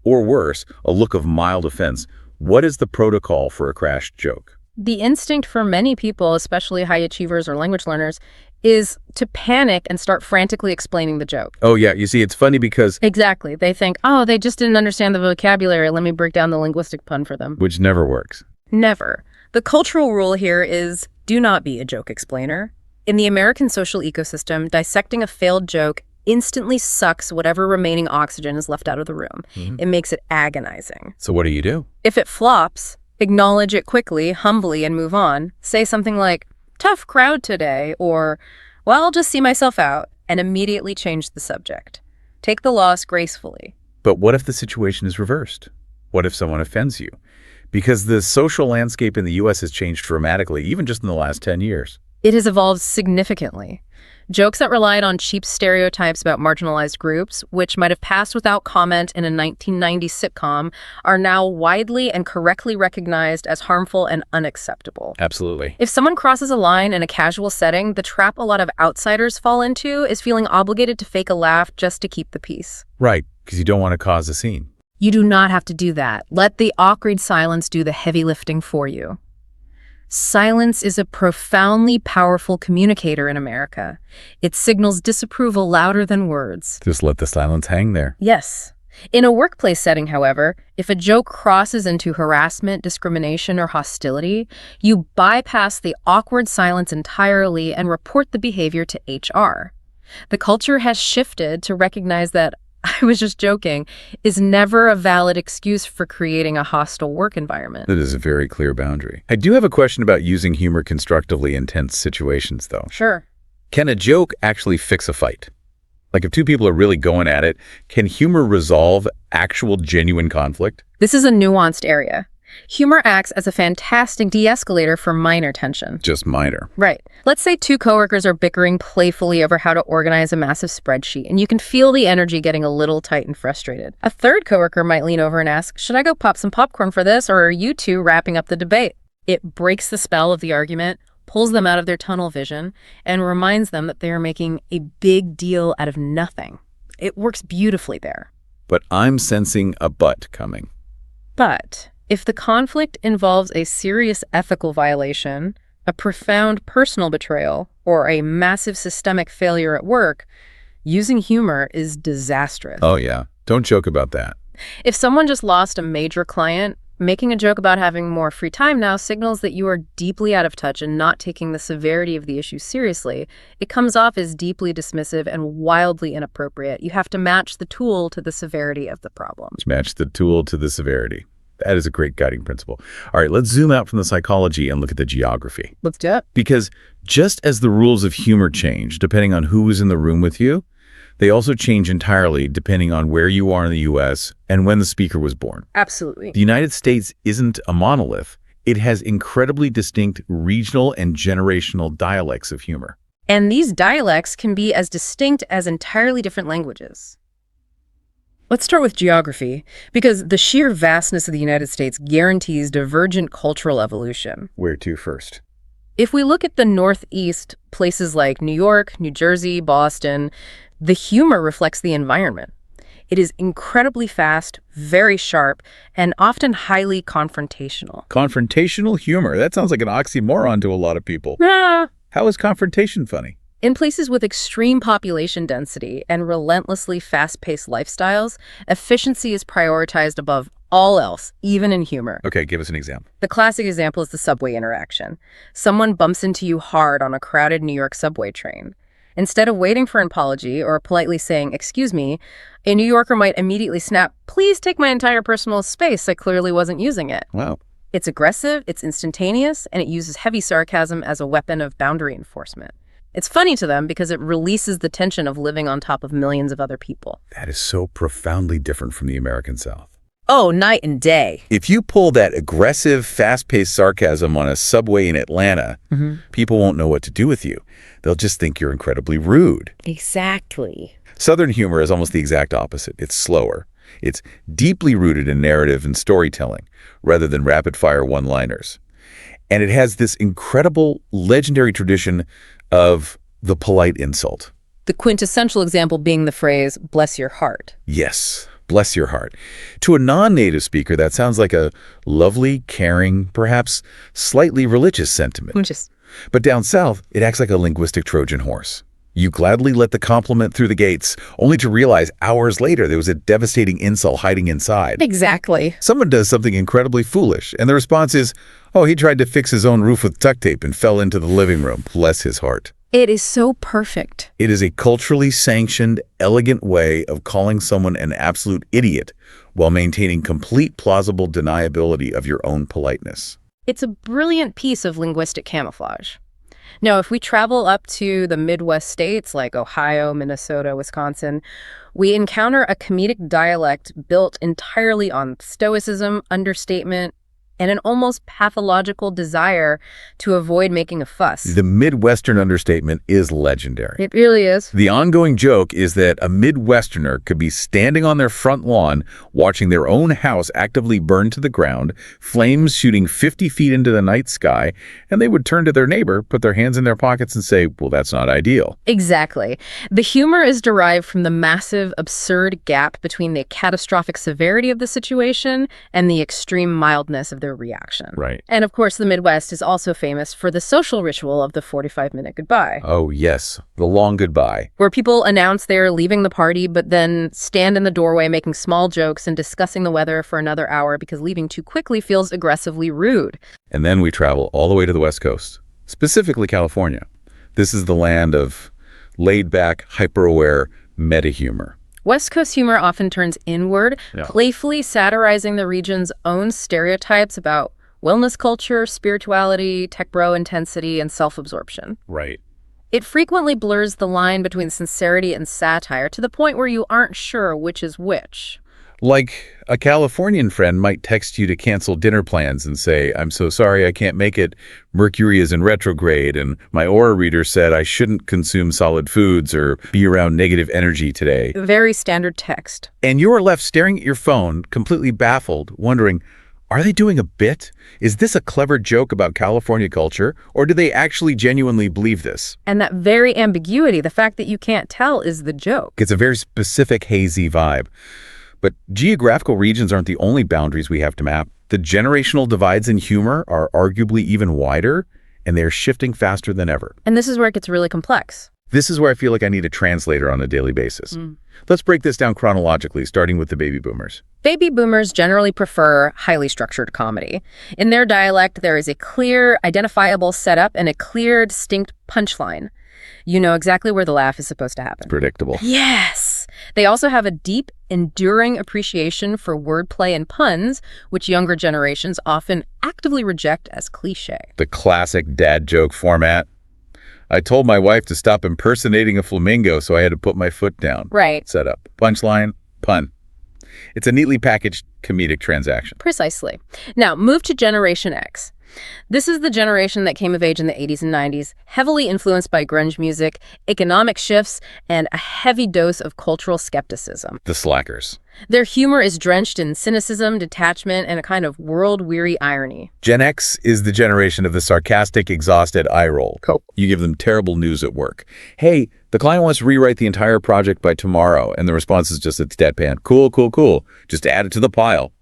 Or worse, a look of mild offense. What is the protocol for a crashed joke? The instinct for many people, especially high achievers or language learners, is to panic and start frantically explaining the joke. Oh yeah, you see, it's funny because... Exactly. They think, oh, they just didn't understand the vocabulary. Let me break down the linguistic pun for them. Which never works. Never. The cultural rule here is do not be a joke explainer. In the American social ecosystem, dissecting a failed joke instantly sucks whatever remaining oxygen is left out of the room. It makes it agonizing. So what do you do? If it flops, acknowledge it quickly, humbly, and move on. Say something like, tough crowd today, or, well, I'll just see myself out, and immediately change the subject. Take the loss gracefully. But what if the situation is reversed? What if someone offends you? Because the social landscape in the U.S. has changed dramatically, even just in the last 10 years. It has evolved significantly. Jokes that relied on cheap stereotypes about marginalized groups, which might have passed without comment in a 1990s sitcom, are now widely and correctly recognized as harmful and unacceptable. Absolutely. If someone crosses a line in a casual setting, the trap a lot of outsiders fall into is feeling obligated to fake a laugh just to keep the peace. Right, because you don't want to cause a scene. You do not have to do that. Let the awkward silence do the heavy lifting for you. Silence is a profoundly powerful communicator in America. It signals disapproval louder than words. Just let the silence hang there. Yes. In a workplace setting, however, if a joke crosses into harassment, discrimination, or hostility, you bypass the awkward silence entirely and report the behavior to HR. The culture has shifted to recognize that I was just joking is never a valid excuse for creating a hostile work environment. That is a very clear boundary. I do have a question about using humor constructively in tense situations, though. Sure. Can a joke actually fix a fight? Like if 2 people are really going at it, can humor resolve actual genuine conflict? This is a nuanced area. Humor acts as a fantastic de-escalator for minor tension. Just minor. Right. Let's say 2 coworkers are bickering playfully over how to organize a massive spreadsheet, and you can feel the energy getting a little tight and frustrated. A third coworker might lean over and ask, should I go pop some popcorn for this, or are you 2 wrapping up the debate? It breaks the spell of the argument, pulls them out of their tunnel vision, and reminds them that they are making a big deal out of nothing. It works beautifully there. But I'm sensing a but coming. But if the conflict involves a serious ethical violation, a profound personal betrayal, or a massive systemic failure at work, using humor is disastrous. Oh yeah, don't joke about that. If someone just lost a major client, making a joke about having more free time now signals that you are deeply out of touch and not taking the severity of the issue seriously. It comes off as deeply dismissive and wildly inappropriate. You have to match the tool to the severity of the problem. Match the tool to the severity. That is a great guiding principle. All right, let's zoom out from the psychology and look at the geography. Let's do it. Because just as the rules of humor change depending on who is in the room with you, they also change entirely depending on where you are in the U.S. and when the speaker was born. Absolutely. The United States isn't a monolith. It has incredibly distinct regional and generational dialects of humor. And these dialects can be as distinct as entirely different languages. Let's start with geography, because the sheer vastness of the United States guarantees divergent cultural evolution. Where to first? If we look at the Northeast, places like New York, New Jersey, Boston, the humor reflects the environment. It is incredibly fast, very sharp, and often highly confrontational. Confrontational humor. That sounds like an oxymoron to a lot of people. How is confrontation funny? In places with extreme population density and relentlessly fast-paced lifestyles, efficiency is prioritized above all else, even in humor. Okay, give us an example. The classic example is the subway interaction. Someone bumps into you hard on a crowded New York subway train. Instead of waiting for an apology or politely saying, "Excuse me," a New Yorker might immediately snap, "Please take my entire personal space. I clearly wasn't using it." Wow. It's aggressive, it's instantaneous, and it uses heavy sarcasm as a weapon of boundary enforcement. It's funny to them because it releases the tension of living on top of millions of other people. That is so profoundly different from the American South. Oh, night and day. If you pull that aggressive, fast-paced sarcasm on a subway in Atlanta, people won't know what to do with you. They'll just think you're incredibly rude. Exactly. Southern humor is almost the exact opposite. It's slower. It's deeply rooted in narrative and storytelling, rather than rapid-fire one-liners. And it has this incredible, legendary tradition of the polite insult. The quintessential example being the phrase, "bless your heart." Yes, bless your heart. To a non-native speaker, that sounds like a lovely, caring, perhaps slightly religious sentiment. But down south, it acts like a linguistic Trojan horse. You gladly let the compliment through the gates, only to realize hours later there was a devastating insult hiding inside. Exactly. Someone does something incredibly foolish, and the response is, "Oh, he tried to fix his own roof with duct tape and fell into the living room. Bless his heart." It is so perfect. It is a culturally sanctioned, elegant way of calling someone an absolute idiot while maintaining complete plausible deniability of your own politeness. It's a brilliant piece of linguistic camouflage. Now, if we travel up to the Midwest states like Ohio, Minnesota, Wisconsin, we encounter a comedic dialect built entirely on stoicism, understatement, and an almost pathological desire to avoid making a fuss. The Midwestern understatement is legendary. It really is. The ongoing joke is that a Midwesterner could be standing on their front lawn watching their own house actively burn to the ground, flames shooting 50 feet into the night sky, and they would turn to their neighbor, put their hands in their pockets and say, "Well, that's not ideal." Exactly. The humor is derived from the massive, absurd gap between the catastrophic severity of the situation and the extreme mildness of their reaction. Right. And of course, the Midwest is also famous for the social ritual of the 45-minute goodbye. Oh, yes. The long goodbye. Where people announce they're leaving the party, but then stand in the doorway making small jokes and discussing the weather for another hour because leaving too quickly feels aggressively rude. And then we travel all the way to the West Coast, specifically California. This is the land of laid-back, hyper-aware meta-humor. West Coast humor often turns inward, playfully satirizing the region's own stereotypes about wellness culture, spirituality, tech bro intensity, and self-absorption. Right. It frequently blurs the line between sincerity and satire to the point where you aren't sure which is which. Like a Californian friend might text you to cancel dinner plans and say, "I'm so sorry I can't make it. Mercury is in retrograde, and my aura reader said I shouldn't consume solid foods or be around negative energy today." Very standard text. And you're left staring at your phone, completely baffled, wondering, are they doing a bit? Is this a clever joke about California culture, or do they actually genuinely believe this? And that very ambiguity, the fact that you can't tell, is the joke. It's a very specific hazy vibe. But geographical regions aren't the only boundaries we have to map. The generational divides in humor are arguably even wider, and they're shifting faster than ever. And this is where it gets really complex. This is where I feel like I need a translator on a daily basis. Let's break this down chronologically, starting with the baby boomers. Baby boomers generally prefer highly structured comedy. In their dialect, there is a clear, identifiable setup and a clear, distinct punchline. You know exactly where the laugh is supposed to happen. Predictable. Yes. They also have a deep, enduring appreciation for wordplay and puns, which younger generations often actively reject as cliché. The classic dad joke format. I told my wife to stop impersonating a flamingo, so I had to put my foot down. Right. Setup. Punchline, pun. It's a neatly packaged comedic transaction. Precisely. Now, move to Generation X. This is the generation that came of age in the 80s and 90s, heavily influenced by grunge music, economic shifts, and a heavy dose of cultural skepticism. The slackers. Their humor is drenched in cynicism, detachment, and a kind of world-weary irony. Gen X is the generation of the sarcastic, exhausted eye roll. Cool. You give them terrible news at work. Hey, the client wants to rewrite the entire project by tomorrow, and the response is just, it's deadpan. Cool, cool, cool. Just add it to the pile.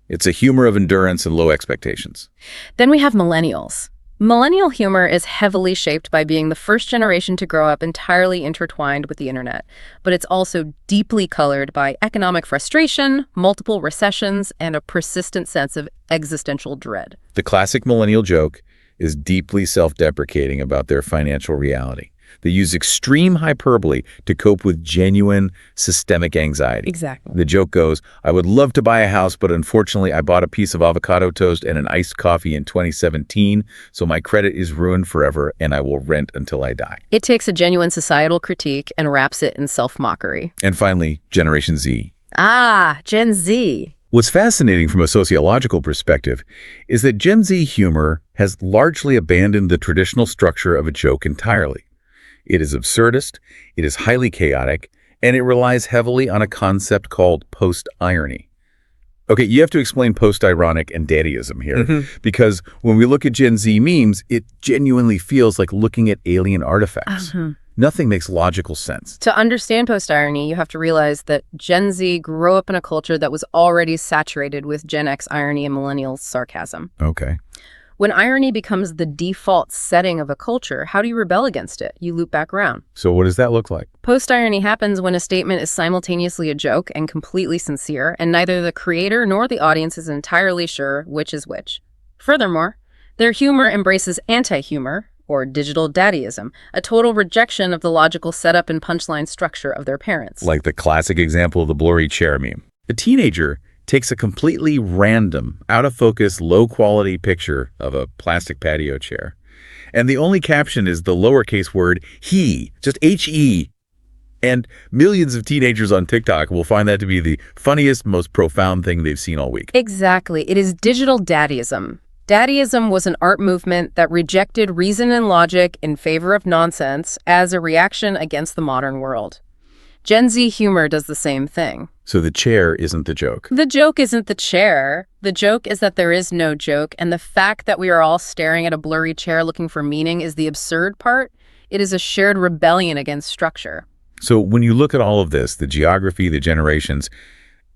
It's a humor of endurance and low expectations. Then we have millennials. Millennial humor is heavily shaped by being the first generation to grow up entirely intertwined with the internet, but it's also deeply colored by economic frustration, multiple recessions, and a persistent sense of existential dread. The classic millennial joke is deeply self-deprecating about their financial reality. They use extreme hyperbole to cope with genuine systemic anxiety. Exactly. The joke goes, I would love to buy a house, but unfortunately I bought a piece of avocado toast and an iced coffee in 2017, so my credit is ruined forever and I will rent until I die. It takes a genuine societal critique and wraps it in self-mockery. And finally, Generation Z. Gen Z. What's fascinating from a sociological perspective is that Gen Z humor has largely abandoned the traditional structure of a joke entirely. It is absurdist, it is highly chaotic, and it relies heavily on a concept called post-irony. Okay, you have to explain post-ironic and daddyism here, because when we look at Gen Z memes, it genuinely feels like looking at alien artifacts. Nothing makes logical sense. To understand post-irony, you have to realize that Gen Z grew up in a culture that was already saturated with Gen X irony and millennial sarcasm. Okay. When irony becomes the default setting of a culture, how do you rebel against it? You loop back around. So what does that look like? Post-irony happens when a statement is simultaneously a joke and completely sincere, and neither the creator nor the audience is entirely sure which is which. Furthermore, their humor embraces anti-humor, or digital daddyism, a total rejection of the logical setup and punchline structure of their parents. Like the classic example of the blurry chair meme. A teenager takes a completely random, out-of-focus, low-quality picture of a plastic patio chair. And the only caption is the lowercase word he, just H-E. And millions of teenagers on TikTok will find that to be the funniest, most profound thing they've seen all week. Exactly. It is digital daddyism. Daddyism was an art movement that rejected reason and logic in favor of nonsense as a reaction against the modern world. Gen Z humor does the same thing. So the chair isn't the joke. The joke isn't the chair. The joke is that there is no joke, and the fact that we are all staring at a blurry chair looking for meaning is the absurd part. It is a shared rebellion against structure. So when you look at all of this, the geography, the generations,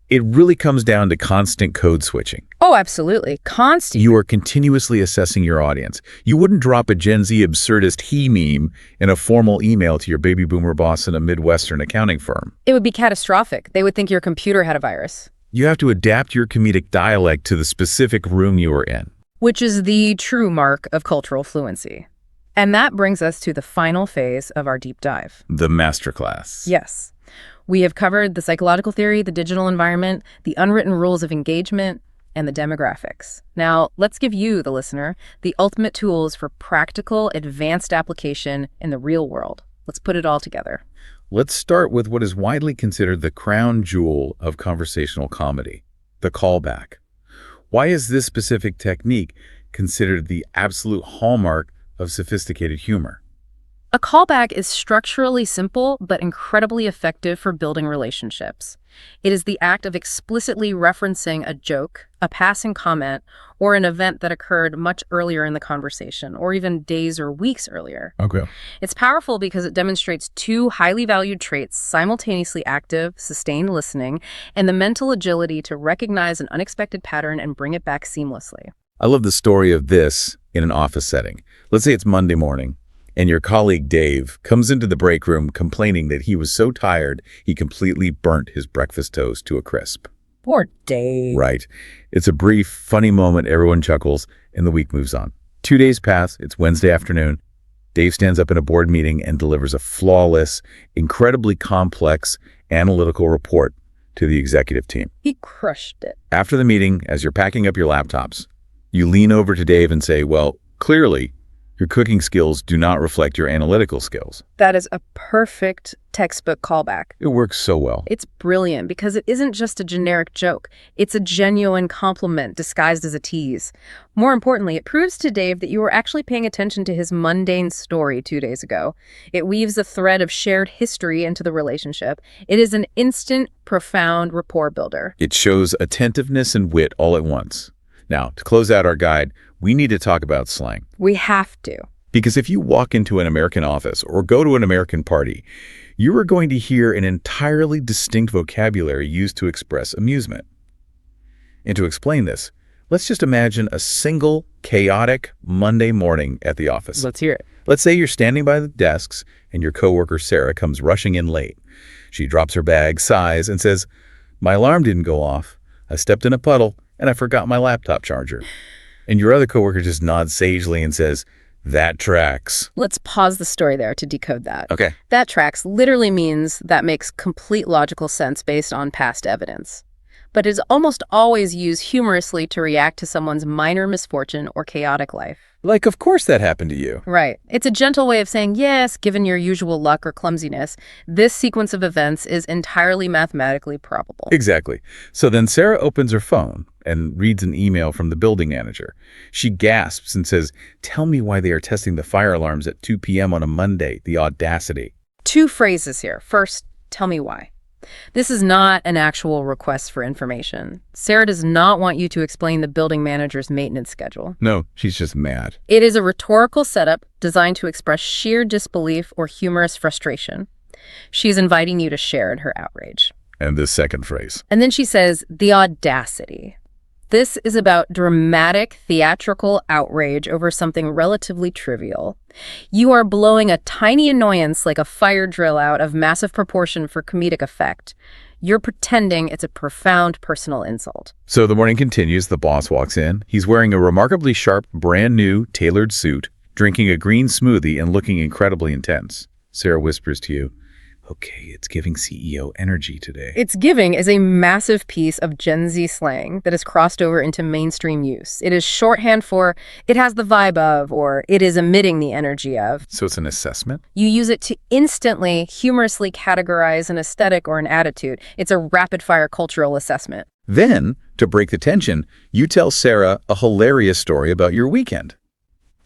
it really comes down to constant code switching. Oh, absolutely. Constant. You are continuously assessing your audience. You wouldn't drop a Gen Z absurdist he meme in a formal email to your baby boomer boss in a Midwestern accounting firm. It would be catastrophic. They would think your computer had a virus. You have to adapt your comedic dialect to the specific room you are in. Which is the true mark of cultural fluency. And that brings us to the final phase of our deep dive. The masterclass. Yes. We have covered the psychological theory, the digital environment, the unwritten rules of engagement, and the demographics. Now, let's give you, the listener, the ultimate tools for practical, advanced application in the real world. Let's put it all together. Let's start with what is widely considered the crown jewel of conversational comedy, the callback. Why is this specific technique considered the absolute hallmark of sophisticated humor? A callback is structurally simple but incredibly effective for building relationships. It is the act of explicitly referencing a joke, a passing comment, or an event that occurred much earlier in the conversation, or even days or weeks earlier. Okay. It's powerful because it demonstrates two highly valued traits: simultaneously active, sustained listening, and the mental agility to recognize an unexpected pattern and bring it back seamlessly. I love the story of this in an office setting. Let's say it's Monday morning, and your colleague Dave comes into the break room complaining that he was so tired he completely burnt his breakfast toast to a crisp. Poor Dave. Right. It's a brief, funny moment, everyone chuckles, and the week moves on. 2 days pass, it's Wednesday afternoon. Dave stands up in a board meeting and delivers a flawless, incredibly complex, analytical report to the executive team. He crushed it. After the meeting, as you're packing up your laptops, you lean over to Dave and say, well, clearly, your cooking skills do not reflect your analytical skills. That is a perfect textbook callback. It works so well. It's brilliant because it isn't just a generic joke. It's a genuine compliment disguised as a tease. More importantly, it proves to Dave that you were actually paying attention to his mundane story 2 days ago. It weaves a thread of shared history into the relationship. It is an instant, profound rapport builder. It shows attentiveness and wit all at once. Now, to close out our guide, we need to talk about slang. We have to. Because if you walk into an American office or go to an American party, you are going to hear an entirely distinct vocabulary used to express amusement. And to explain this, let's just imagine a single, chaotic Monday morning at the office. Let's hear it. Let's say you're standing by the desks and your coworker Sarah comes rushing in late. She drops her bag, sighs, and says, "My alarm didn't go off. I stepped in a puddle and I forgot my laptop charger." And your other coworker just nods sagely and says, "That tracks." Let's pause the story there to decode that. Okay. That tracks literally means that makes complete logical sense based on past evidence. But is almost always used humorously to react to someone's minor misfortune or chaotic life. Like, of course that happened to you. Right. It's a gentle way of saying, yes, given your usual luck or clumsiness, this sequence of events is entirely mathematically probable. Exactly. So then Sarah opens her phone and reads an email from the building manager. She gasps and says, "Tell me why they are testing the fire alarms at 2 p.m. on a Monday. The audacity." 2 phrases here. First, tell me why. This is not an actual request for information. Sarah does not want you to explain the building manager's maintenance schedule. No, she's just mad. It is a rhetorical setup designed to express sheer disbelief or humorous frustration. She's inviting you to share in her outrage. And this second phrase. And then she says, the audacity. This is about dramatic, theatrical outrage over something relatively trivial. You are blowing a tiny annoyance like a fire drill out of massive proportion for comedic effect. You're pretending it's a profound personal insult. So the morning continues. The boss walks in. He's wearing a remarkably sharp, brand new, tailored suit, drinking a green smoothie and looking incredibly intense. Sarah whispers to you, "Okay, it's giving CEO energy today." It's giving is a massive piece of Gen Z slang that has crossed over into mainstream use. It is shorthand for "it has the vibe of" or "it is emitting the energy of." So it's an assessment? You use it to instantly, humorously categorize an aesthetic or an attitude. It's a rapid-fire cultural assessment. Then, to break the tension, you tell Sarah a hilarious story about your weekend.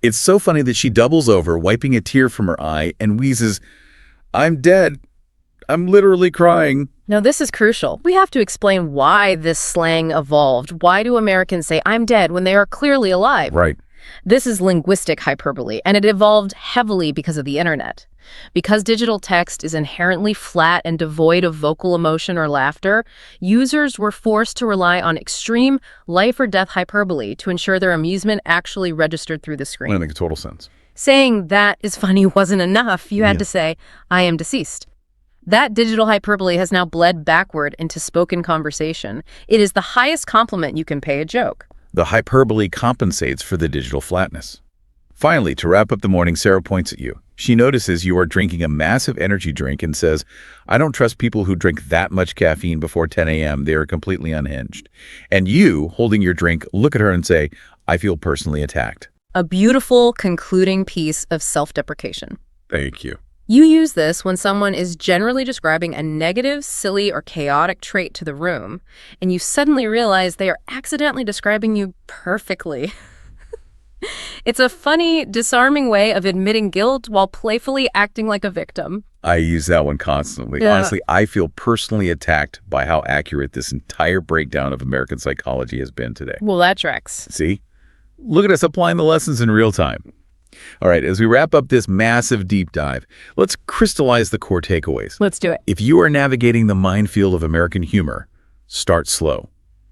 It's so funny that she doubles over, wiping a tear from her eye, and wheezes, "I'm dead. I'm literally crying." Now, this is crucial. We have to explain why this slang evolved. Why do Americans say, "I'm dead," when they are clearly alive? Right. This is linguistic hyperbole, and it evolved heavily because of the internet. Because digital text is inherently flat and devoid of vocal emotion or laughter, users were forced to rely on extreme life-or-death hyperbole to ensure their amusement actually registered through the screen. That makes total sense. Saying "that is funny" wasn't enough. You had to say, "I am deceased." That digital hyperbole has now bled backward into spoken conversation. It is the highest compliment you can pay a joke. The hyperbole compensates for the digital flatness. Finally, to wrap up the morning, Sarah points at you. She notices you are drinking a massive energy drink and says, "I don't trust people who drink that much caffeine before 10 a.m. They are completely unhinged." And you, holding your drink, look at her and say, "I feel personally attacked." A beautiful concluding piece of self-deprecation. Thank you. You use this when someone is generally describing a negative, silly, or chaotic trait to the room, and you suddenly realize they are accidentally describing you perfectly. It's a funny, disarming way of admitting guilt while playfully acting like a victim. I use that one constantly. Yeah. Honestly, I feel personally attacked by how accurate this entire breakdown of American psychology has been today. Well, that tracks. See? Look at us applying the lessons in real time. All right, as we wrap up this massive deep dive, let's crystallize the core takeaways. Let's do it. If you are navigating the minefield of American humor, start slow.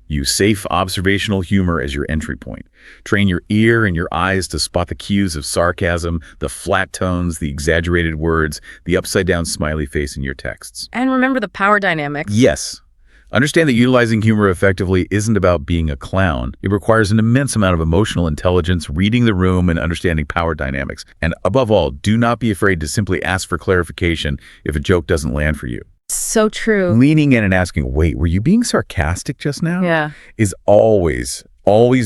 Use safe observational humor as your entry point. Train your ear and your eyes to spot the cues of sarcasm, the flat tones, the exaggerated words, the upside-down smiley face in your texts. And remember the power dynamics. Yes. Understand that utilizing humor effectively isn't about being a clown. It requires an immense amount of emotional intelligence, reading the room, and understanding power dynamics. And above all, do not be afraid to simply ask for clarification if a joke doesn't land for you. so true. Leaning in and asking, wait, were you being sarcastic just now? Yeah. Is always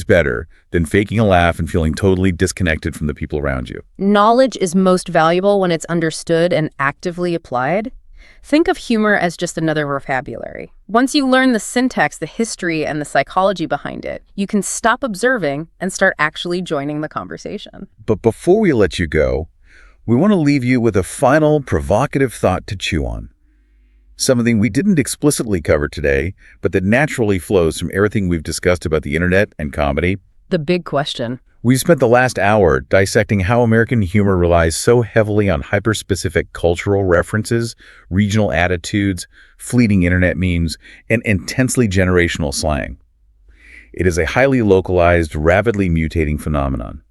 better than faking a laugh and feeling totally disconnected from the people around you. Knowledge is most valuable when it's understood and actively applied. Think of humor as just another vocabulary. Once you learn the syntax, the history, and the psychology behind it, you can stop observing and start actually joining the conversation. But before we let you go, we want to leave you with a final provocative thought to chew on. Something we didn't explicitly cover today, but that naturally flows from everything we've discussed about the internet and comedy. The big question. We've spent the last hour dissecting how American humor relies so heavily on hyper-specific cultural references, regional attitudes, fleeting internet memes, and intensely generational slang. It is a highly localized, rapidly mutating phenomenon.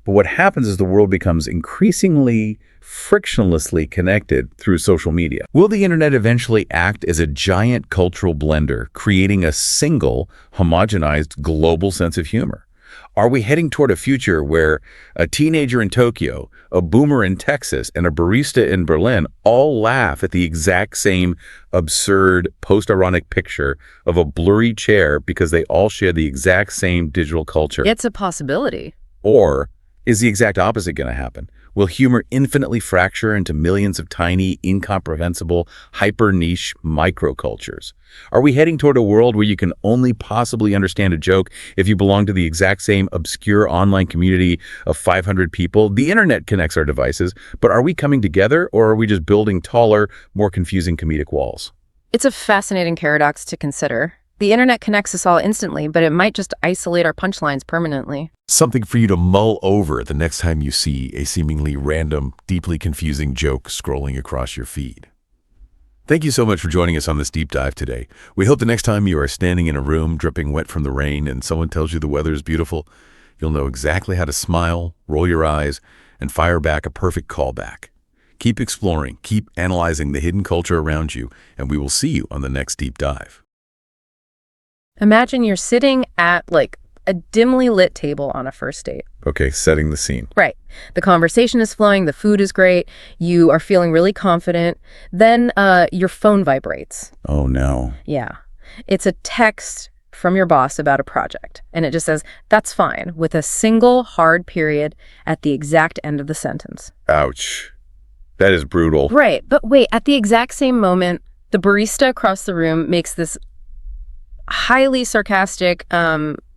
But what happens is the world becomes increasingly frictionlessly connected through social media. Will the internet eventually act as a giant cultural blender, creating a single, homogenized global sense of humor? Are we heading toward a future where a teenager in Tokyo, a boomer in Texas, and a barista in Berlin all laugh at the exact same absurd, post-ironic picture of a blurry chair because they all share the exact same digital culture? It's a possibility. Or is the exact opposite going to happen? Will humor infinitely fracture into millions of tiny, incomprehensible, hyper-niche microcultures? Are we heading toward a world where you can only possibly understand a joke if you belong to the exact same obscure online community of 500 people? The internet connects our devices, but are we coming together, or are we just building taller, more confusing comedic walls? It's a fascinating paradox to consider. The internet connects us all instantly, but it might just isolate our punchlines permanently. Something for you to mull over the next time you see a seemingly random, deeply confusing joke scrolling across your feed. Thank you so much for joining us on this deep dive today. We hope the next time you are standing in a room dripping wet from the rain and someone tells you the weather is beautiful, you'll know exactly how to smile, roll your eyes, and fire back a perfect callback. Keep exploring, keep analyzing the hidden culture around you, and we will see you on the next deep dive. Imagine you're sitting at, a dimly lit table on a first date. Okay, setting the scene. Right. The conversation is flowing, the food is great, you are feeling really confident. Then your phone vibrates. Oh, no. Yeah. It's a text from your boss about a project, and it just says, "That's fine," with a single hard period at the exact end of the sentence. Ouch. That is brutal. Right. But wait, at the exact same moment, the barista across the room makes this highly sarcastic,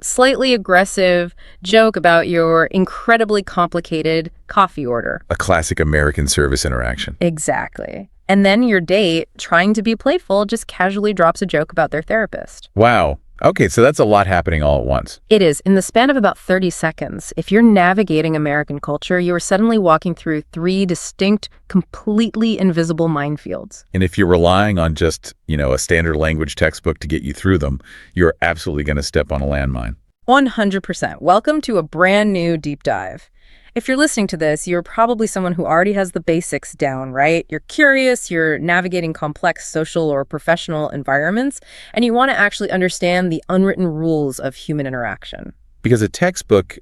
slightly aggressive joke about your incredibly complicated coffee order. A classic American service interaction. Exactly. And then your date, trying to be playful, just casually drops a joke about their therapist. Wow. Okay, so that's a lot happening all at once. It is. In the span of about 30 seconds, if you're navigating American culture, you are suddenly walking through 3 distinct, completely invisible minefields. And if you're relying on just, a standard language textbook to get you through them, you're absolutely going to step on a landmine. 100%. Welcome to a brand new deep dive. If you're listening to this, you're probably someone who already has the basics down, right? You're curious, you're navigating complex social or professional environments, and you want to actually understand the unwritten rules of human interaction. Because a textbook,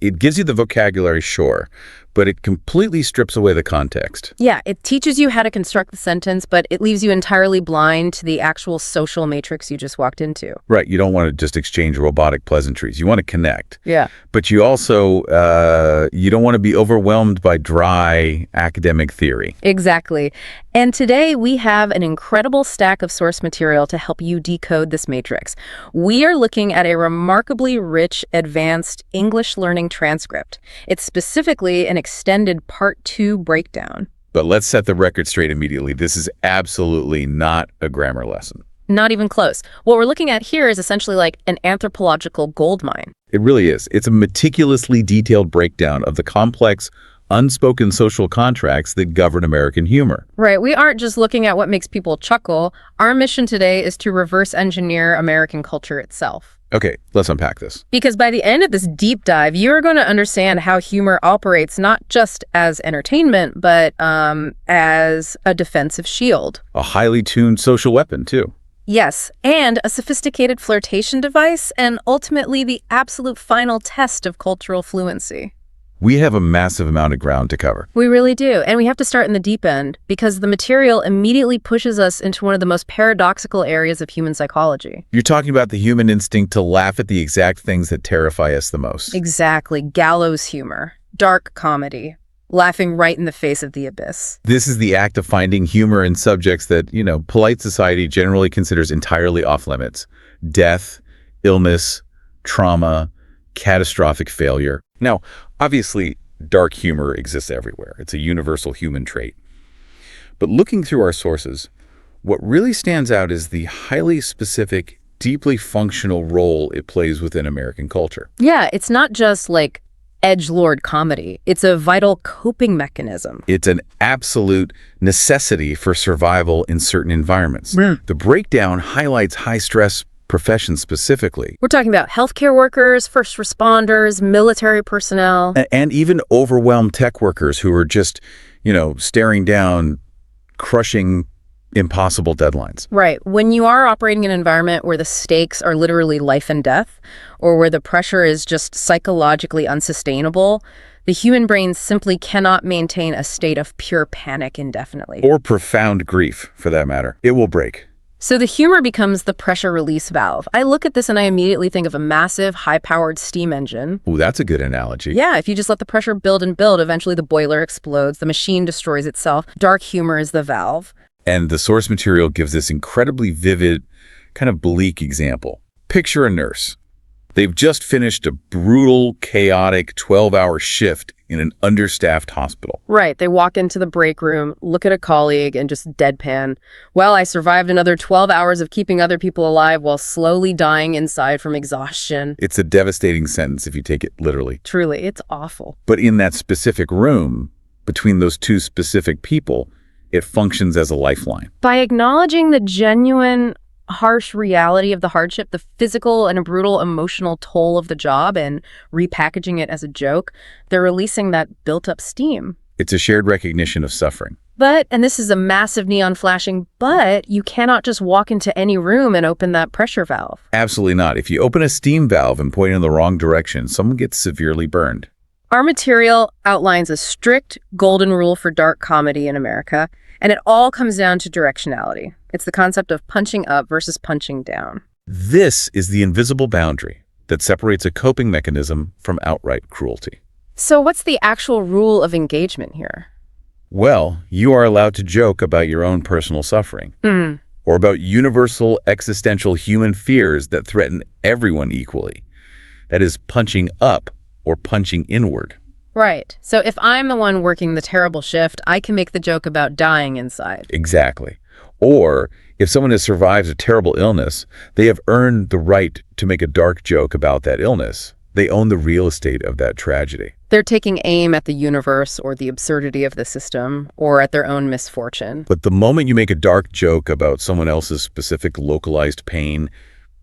it gives you the vocabulary, sure, but it completely strips away the context. Yeah, it teaches you how to construct the sentence, but it leaves you entirely blind to the actual social matrix you just walked into. Right, you don't want to just exchange robotic pleasantries. You want to connect. Yeah. But you also, you don't want to be overwhelmed by dry academic theory. Exactly. And today we have an incredible stack of source material to help you decode this matrix. We are looking at a remarkably rich, advanced English learning transcript. It's specifically an extended Part 2 breakdown. But let's set the record straight immediately. This is absolutely not a grammar lesson. Not even close. What we're looking at here is essentially like an anthropological goldmine. It really is. It's a meticulously detailed breakdown of the complex, unspoken social contracts that govern American humor. Right. We aren't just looking at what makes people chuckle. Our mission today is to reverse engineer American culture itself. Okay, let's unpack this. Because by the end of this deep dive, you're going to understand how humor operates not just as entertainment, but as a defensive shield. A highly tuned social weapon, too. Yes, and a sophisticated flirtation device, and ultimately the absolute final test of cultural fluency. We have a massive amount of ground to cover. We really do. And we have to start in the deep end because the material immediately pushes us into one of the most paradoxical areas of human psychology. You're talking about the human instinct to laugh at the exact things that terrify us the most. Exactly. Gallows humor. Dark comedy. Laughing right in the face of the abyss. This is the act of finding humor in subjects that, polite society generally considers entirely off limits. Death, illness, trauma, catastrophic failure. Now, obviously, dark humor exists everywhere. It's a universal human trait. But looking through our sources, what really stands out is the highly specific, deeply functional role it plays within American culture. Yeah, it's not just like edgelord comedy. It's a vital coping mechanism. It's an absolute necessity for survival in certain environments. The breakdown highlights high-stress professions specifically. We're talking about healthcare workers, first responders, military personnel. And even overwhelmed tech workers who are just, staring down, crushing impossible deadlines. Right. When you are operating in an environment where the stakes are literally life and death, or where the pressure is just psychologically unsustainable, the human brain simply cannot maintain a state of pure panic indefinitely. Or profound grief, for that matter. It will break. So the humor becomes the pressure release valve. I look at this and I immediately think of a massive, high-powered steam engine. Ooh, that's a good analogy. Yeah, if you just let the pressure build and build, eventually the boiler explodes, the machine destroys itself. Dark humor is the valve. And the source material gives this incredibly vivid, kind of bleak example. Picture a nurse. They've just finished a brutal, chaotic 12-hour shift in an understaffed hospital. Right. They walk into the break room, look at a colleague, and just deadpan. Well, I survived another 12 hours of keeping other people alive while slowly dying inside from exhaustion. It's a devastating sentence if you take it literally. Truly, it's awful. But in that specific room, between those two specific people, it functions as a lifeline. By acknowledging the genuine, harsh reality of the hardship, the physical and brutal emotional toll of the job, and repackaging it as a joke, they're releasing that built-up steam. It's a shared recognition of suffering. But, and this is a massive neon flashing, but you cannot just walk into any room and open that pressure valve. Absolutely not. If you open a steam valve and point in the wrong direction, someone gets severely burned. Our material outlines a strict golden rule for dark comedy in America, and it all comes down to directionality. It's the concept of punching up versus punching down. This is the invisible boundary that separates a coping mechanism from outright cruelty. So what's the actual rule of engagement here? Well, you are allowed to joke about your own personal suffering, or about universal existential human fears that threaten everyone equally. That is punching up or punching inward. Right. So if I'm the one working the terrible shift, I can make the joke about dying inside. Exactly. Or if someone has survived a terrible illness, they have earned the right to make a dark joke about that illness. They own the real estate of that tragedy. They're taking aim at the universe or the absurdity of the system or at their own misfortune. But the moment you make a dark joke about someone else's specific localized pain,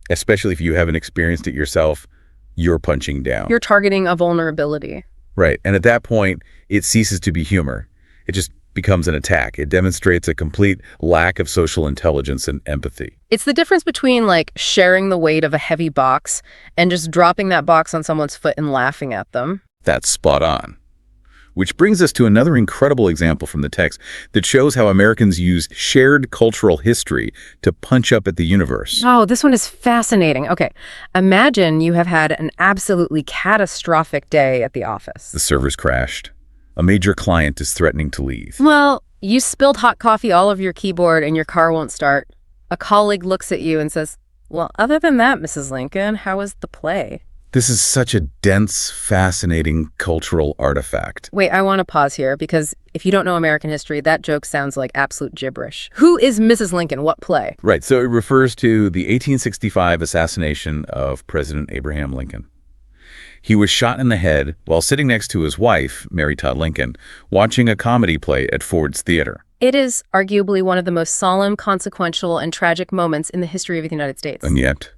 especially if you haven't experienced it yourself, you're punching down. You're targeting a vulnerability. Right. And at that point, it ceases to be humor. It just becomes an attack. It demonstrates a complete lack of social intelligence and empathy. It's the difference between like sharing the weight of a heavy box and just dropping that box on someone's foot and laughing at them. That's spot on. Which brings us to another incredible example from the text that shows how Americans use shared cultural history to punch up at the universe. Oh, this one is fascinating. Okay, imagine you have had an absolutely catastrophic day at the office. The servers crashed. A major client is threatening to leave. Well, you spilled hot coffee all over your keyboard and your car won't start. A colleague looks at you and says, well, other than that, Mrs. Lincoln, how was the play? This is such a dense, fascinating cultural artifact. Wait, I want to pause here because if you don't know American history, that joke sounds like absolute gibberish. Who is Mrs. Lincoln? What play? Right, so it refers to the 1865 assassination of President Abraham Lincoln. He was shot in the head while sitting next to his wife, Mary Todd Lincoln, watching a comedy play at Ford's Theater. It is arguably one of the most solemn, consequential, and tragic moments in the history of the United States. And yet,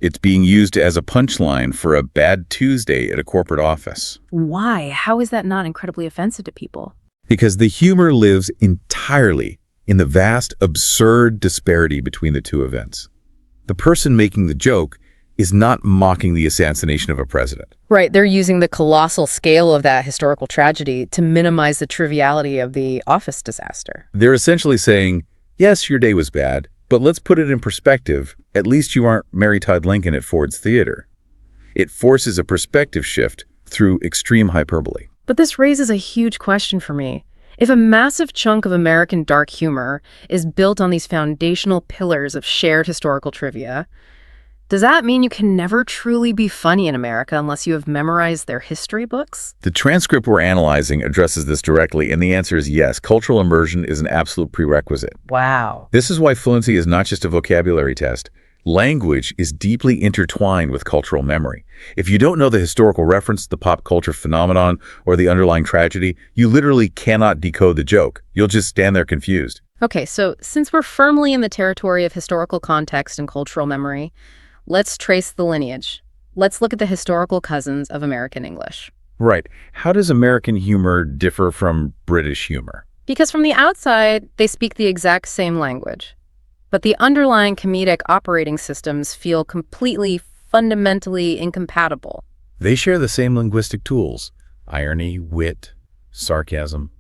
it's being used as a punchline for a bad Tuesday at a corporate office. Why? How is that not incredibly offensive to people? Because the humor lives entirely in the vast, absurd disparity between the two events. The person making the joke is not mocking the assassination of a president. Right, they're using the colossal scale of that historical tragedy to minimize the triviality of the office disaster. They're essentially saying, yes, your day was bad, but let's put it in perspective. At least you aren't Mary Todd Lincoln at Ford's Theater. It forces a perspective shift through extreme hyperbole. But this raises a huge question for me. If a massive chunk of American dark humor is built on these foundational pillars of shared historical trivia, does that mean you can never truly be funny in America unless you have memorized their history books? The transcript we're analyzing addresses this directly, and the answer is yes. Cultural immersion is an absolute prerequisite. Wow. This is why fluency is not just a vocabulary test. Language is deeply intertwined with cultural memory. If you don't know the historical reference, the pop culture phenomenon, or the underlying tragedy, you literally cannot decode the joke. You'll just stand there confused. Okay, so since we're firmly in the territory of historical context and cultural memory, let's trace the lineage. Let's look at the historical cousins of American English. Right. How does American humor differ from British humor? Because from the outside, they speak the exact same language. But the underlying comedic operating systems feel completely, fundamentally incompatible. They share the same linguistic tools: irony, wit, sarcasm.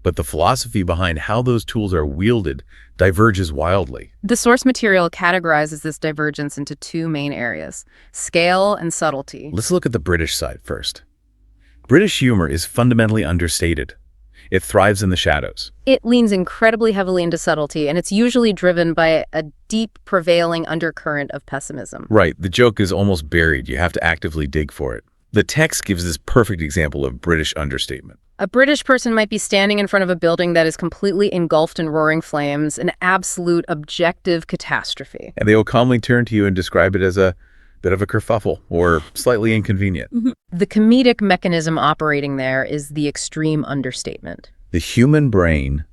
But the philosophy behind how those tools are wielded diverges wildly. The source material categorizes this divergence into two main areas: scale and subtlety. Let's look at the British side first. British humor is fundamentally understated. It thrives in the shadows. It leans incredibly heavily into subtlety, and it's usually driven by a deep, prevailing undercurrent of pessimism. Right, the joke is almost buried. You have to actively dig for it. The text gives this perfect example of British understatement. A British person might be standing in front of a building that is completely engulfed in roaring flames, an absolute objective catastrophe. And they will calmly turn to you and describe it as a bit of a kerfuffle or slightly inconvenient. The comedic mechanism operating there is the extreme understatement. The human brain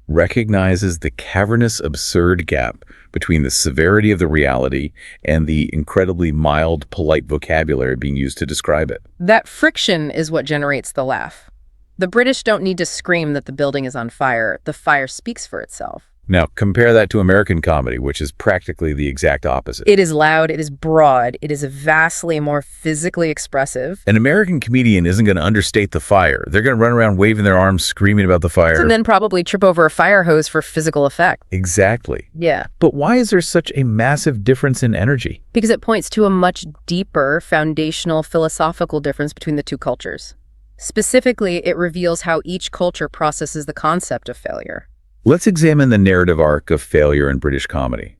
recognizes the cavernous, absurd gap between the severity of the reality and the incredibly mild, polite vocabulary being used to describe it. That friction is what generates the laugh. The British don't need to scream that the building is on fire. The fire speaks for itself. Now, compare that to American comedy, which is practically the exact opposite. It is loud, it is broad, it is vastly more physically expressive. An American comedian isn't going to understate the fire. They're going to run around waving their arms, screaming about the fire. And then probably trip over a fire hose for physical effect. Exactly. Yeah. But why is there such a massive difference in energy? Because it points to a much deeper, foundational, philosophical difference between the two cultures. Specifically, it reveals how each culture processes the concept of failure. Let's examine the narrative arc of failure in British comedy.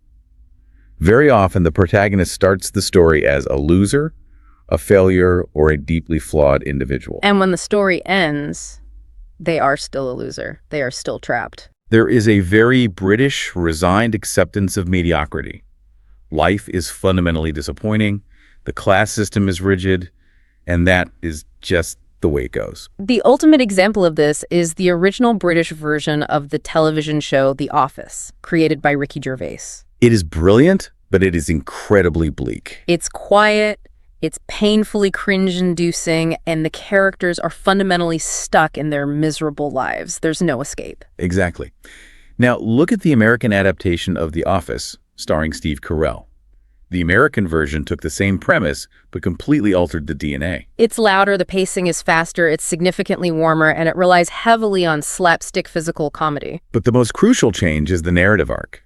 Very often, the protagonist starts the story as a loser, a failure, or a deeply flawed individual. And when the story ends, they are still a loser. They are still trapped. There is a very British, resigned acceptance of mediocrity. Life is fundamentally disappointing, the class system is rigid, and that is just the way it goes. The ultimate example of this is the original British version of the television show The Office, created by Ricky Gervais. It is brilliant, but it is incredibly bleak. It's quiet, it's painfully cringe-inducing, and the characters are fundamentally stuck in their miserable lives. There's no escape. Exactly. Now, look at the American adaptation of The Office, starring Steve Carell. The American version took the same premise, but completely altered the DNA. It's louder, the pacing is faster, it's significantly warmer, and it relies heavily on slapstick physical comedy. But the most crucial change is the narrative arc.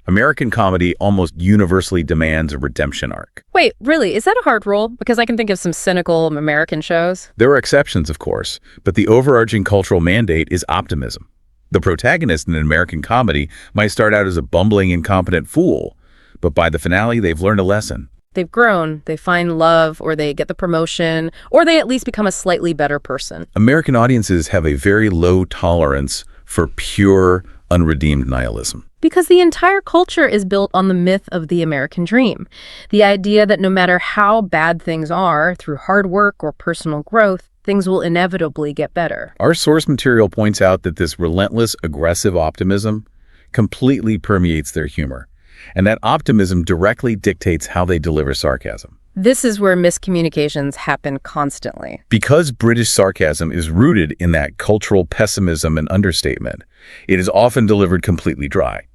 American comedy almost universally demands a redemption arc. Wait, really? Is that a hard rule? Because I can think of some cynical American shows. There are exceptions, of course, but the overarching cultural mandate is optimism. The protagonist in an American comedy might start out as a bumbling, incompetent fool, but by the finale, they've learned a lesson. They've grown, they find love, or they get the promotion, or they at least become a slightly better person. American audiences have a very low tolerance for pure, unredeemed nihilism. Because the entire culture is built on the myth of the American dream. The idea that no matter how bad things are, through hard work or personal growth, things will inevitably get better. Our source material points out that this relentless, aggressive optimism completely permeates their humor. And that optimism directly dictates how they deliver sarcasm. This is where miscommunications happen constantly. Because British sarcasm is rooted in that cultural pessimism and understatement, it is often delivered completely dry.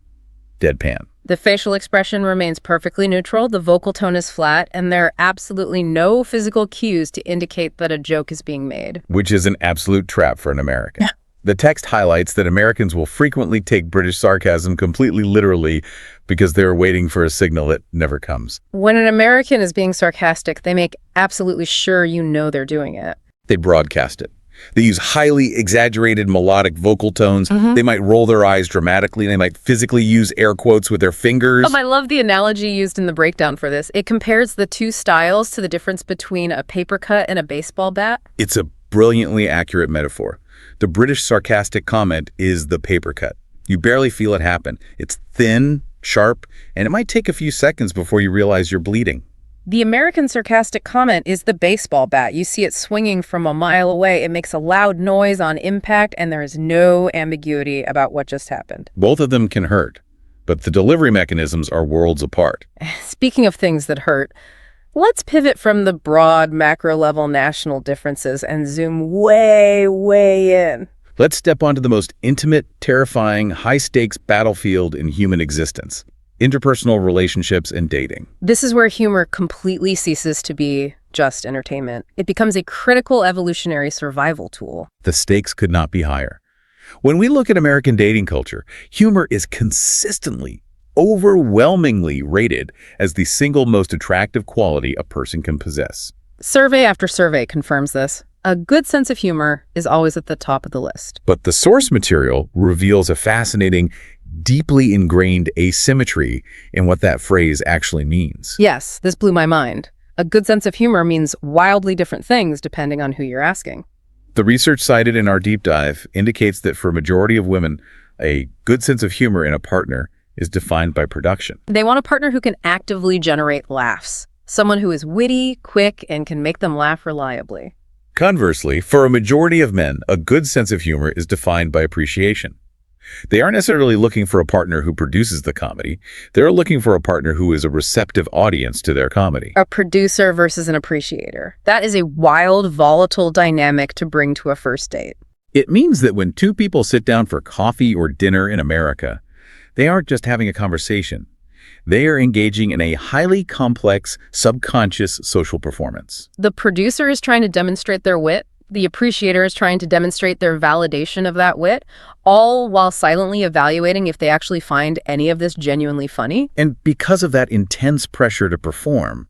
Deadpan. The facial expression remains perfectly neutral, the vocal tone is flat, and there are absolutely no physical cues to indicate that a joke is being made. Which is an absolute trap for an American. The text highlights that Americans will frequently take British sarcasm completely literally because they're waiting for a signal that never comes. When an American is being sarcastic, they make absolutely sure you know they're doing it. They broadcast it. They use highly exaggerated melodic vocal tones. They might roll their eyes dramatically. They might physically use air quotes with their fingers. I love the analogy used in the breakdown for this. It compares the two styles to the difference between a paper cut and a baseball bat. It's a brilliantly accurate metaphor. The British sarcastic comment is the paper cut. You barely feel it happen. It's thin, sharp, and it might take a few seconds before you realize you're bleeding. The American sarcastic comment is the baseball bat. You see it swinging from a mile away. It makes a loud noise on impact, and there is no ambiguity about what just happened. Both of them can hurt, but the delivery mechanisms are worlds apart. Speaking of things that hurt, let's pivot from the broad macro-level national differences and zoom way, way in. Let's step onto the most intimate, terrifying, high-stakes battlefield in human existence: interpersonal relationships and dating. This is where humor completely ceases to be just entertainment. It becomes a critical evolutionary survival tool. The stakes could not be higher. When we look at American dating culture, humor is consistently, overwhelmingly rated as the single most attractive quality a person can possess. Survey after survey confirms this. A good sense of humor is always at the top of the list. But the source material reveals a fascinating, deeply ingrained asymmetry in what that phrase actually means. Yes, this blew my mind. A good sense of humor means wildly different things depending on who you're asking. The research cited in our deep dive indicates that for a majority of women, a good sense of humor in a partner is defined by production. They want a partner who can actively generate laughs. Someone who is witty, quick, and can make them laugh reliably. Conversely, for a majority of men, a good sense of humor is defined by appreciation. They aren't necessarily looking for a partner who produces the comedy. They're looking for a partner who is a receptive audience to their comedy. A producer versus an appreciator. That is a wild, volatile dynamic to bring to a first date. It means that when two people sit down for coffee or dinner in America, they aren't just having a conversation. They are engaging in a highly complex, subconscious social performance. The producer is trying to demonstrate their wit. The appreciator is trying to demonstrate their validation of that wit, all while silently evaluating if they actually find any of this genuinely funny. And because of that intense pressure to perform,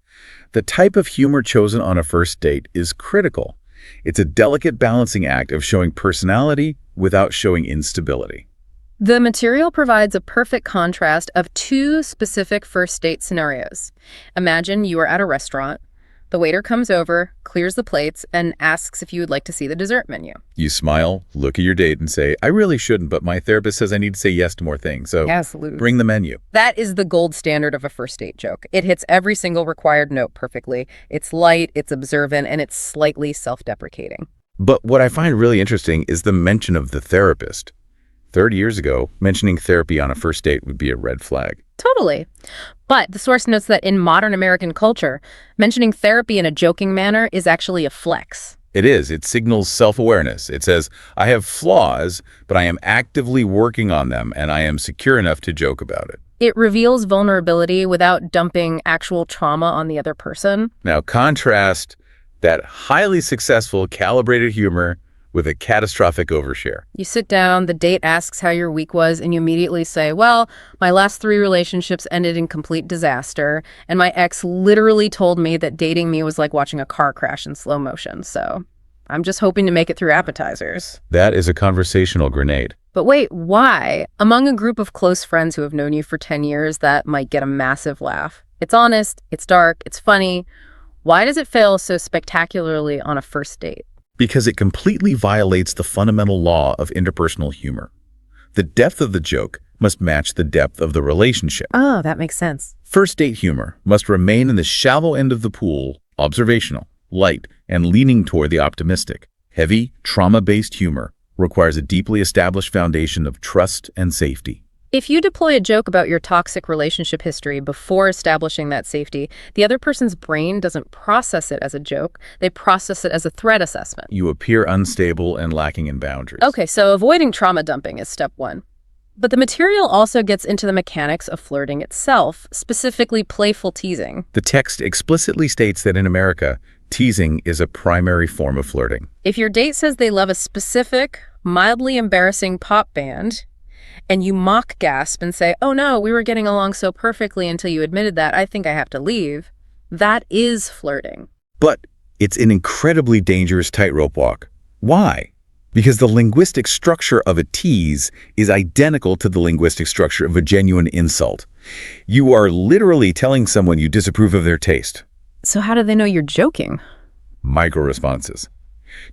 the type of humor chosen on a first date is critical. It's a delicate balancing act of showing personality without showing instability. The material provides a perfect contrast of two specific first date scenarios. Imagine you are at a restaurant. The waiter comes over, clears the plates, and asks if you would like to see the dessert menu. You smile, look at your date, and say, "I really shouldn't, but my therapist says I need to say yes to more things, so Absolutely. Bring the menu." That is the gold standard of a first date joke. It hits every single required note perfectly. It's light, it's observant, and it's slightly self-deprecating. But what I find really interesting is the mention of the therapist. 30 years ago, mentioning therapy on a first date would be a red flag. Totally. But the source notes that in modern American culture, mentioning therapy in a joking manner is actually a flex. It is. It signals self-awareness. It says, I have flaws, but I am actively working on them, and I am secure enough to joke about it. It reveals vulnerability without dumping actual trauma on the other person. Now, contrast that highly successful, calibrated humor with a catastrophic overshare. You sit down, the date asks how your week was, and you immediately say, well, my last 3 relationships ended in complete disaster, and my ex literally told me that dating me was like watching a car crash in slow motion, so I'm just hoping to make it through appetizers. That is a conversational grenade. But wait, why? Among a group of close friends who have known you for 10 years, that might get a massive laugh. It's honest, it's dark, it's funny. Why does it fail so spectacularly on a first date? Because it completely violates the fundamental law of interpersonal humor. The depth of the joke must match the depth of the relationship. Oh, that makes sense. First date humor must remain in the shallow end of the pool, observational, light, and leaning toward the optimistic. Heavy, trauma-based humor requires a deeply established foundation of trust and safety. If you deploy a joke about your toxic relationship history before establishing that safety, the other person's brain doesn't process it as a joke. They process it as a threat assessment. You appear unstable and lacking in boundaries. Okay, so avoiding trauma dumping is step 1. But the material also gets into the mechanics of flirting itself, specifically playful teasing. The text explicitly states that in America, teasing is a primary form of flirting. If your date says they love a specific, mildly embarrassing pop band, and you mock gasp and say, "Oh no, we were getting along so perfectly until you admitted that, I think I have to leave," that is flirting. But it's an incredibly dangerous tightrope walk. Why? Because the linguistic structure of a tease is identical to the linguistic structure of a genuine insult. You are literally telling someone you disapprove of their taste. So how do they know you're joking? Micro-responses.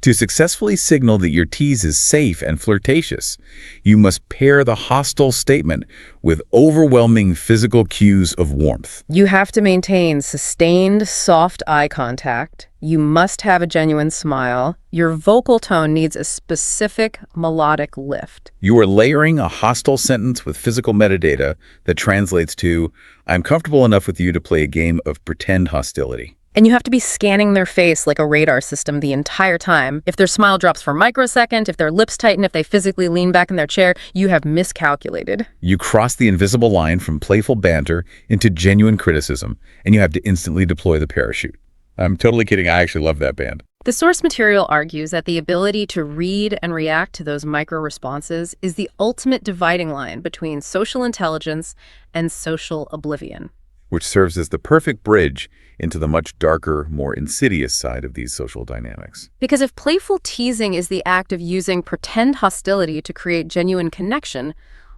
To successfully signal that your tease is safe and flirtatious, you must pair the hostile statement with overwhelming physical cues of warmth. You have to maintain sustained, soft eye contact. You must have a genuine smile. Your vocal tone needs a specific melodic lift. You are layering a hostile sentence with physical metadata that translates to, "I'm comfortable enough with you to play a game of pretend hostility." And you have to be scanning their face like a radar system the entire time. If their smile drops for a microsecond, if their lips tighten, if they physically lean back in their chair, you have miscalculated. You cross the invisible line from playful banter into genuine criticism, and you have to instantly deploy the parachute. I'm totally kidding. I actually love that band. The source material argues that the ability to read and react to those micro-responses is the ultimate dividing line between social intelligence and social oblivion. Which serves as the perfect bridge into the much darker, more insidious side of these social dynamics. Because if playful teasing is the act of using pretend hostility to create genuine connection,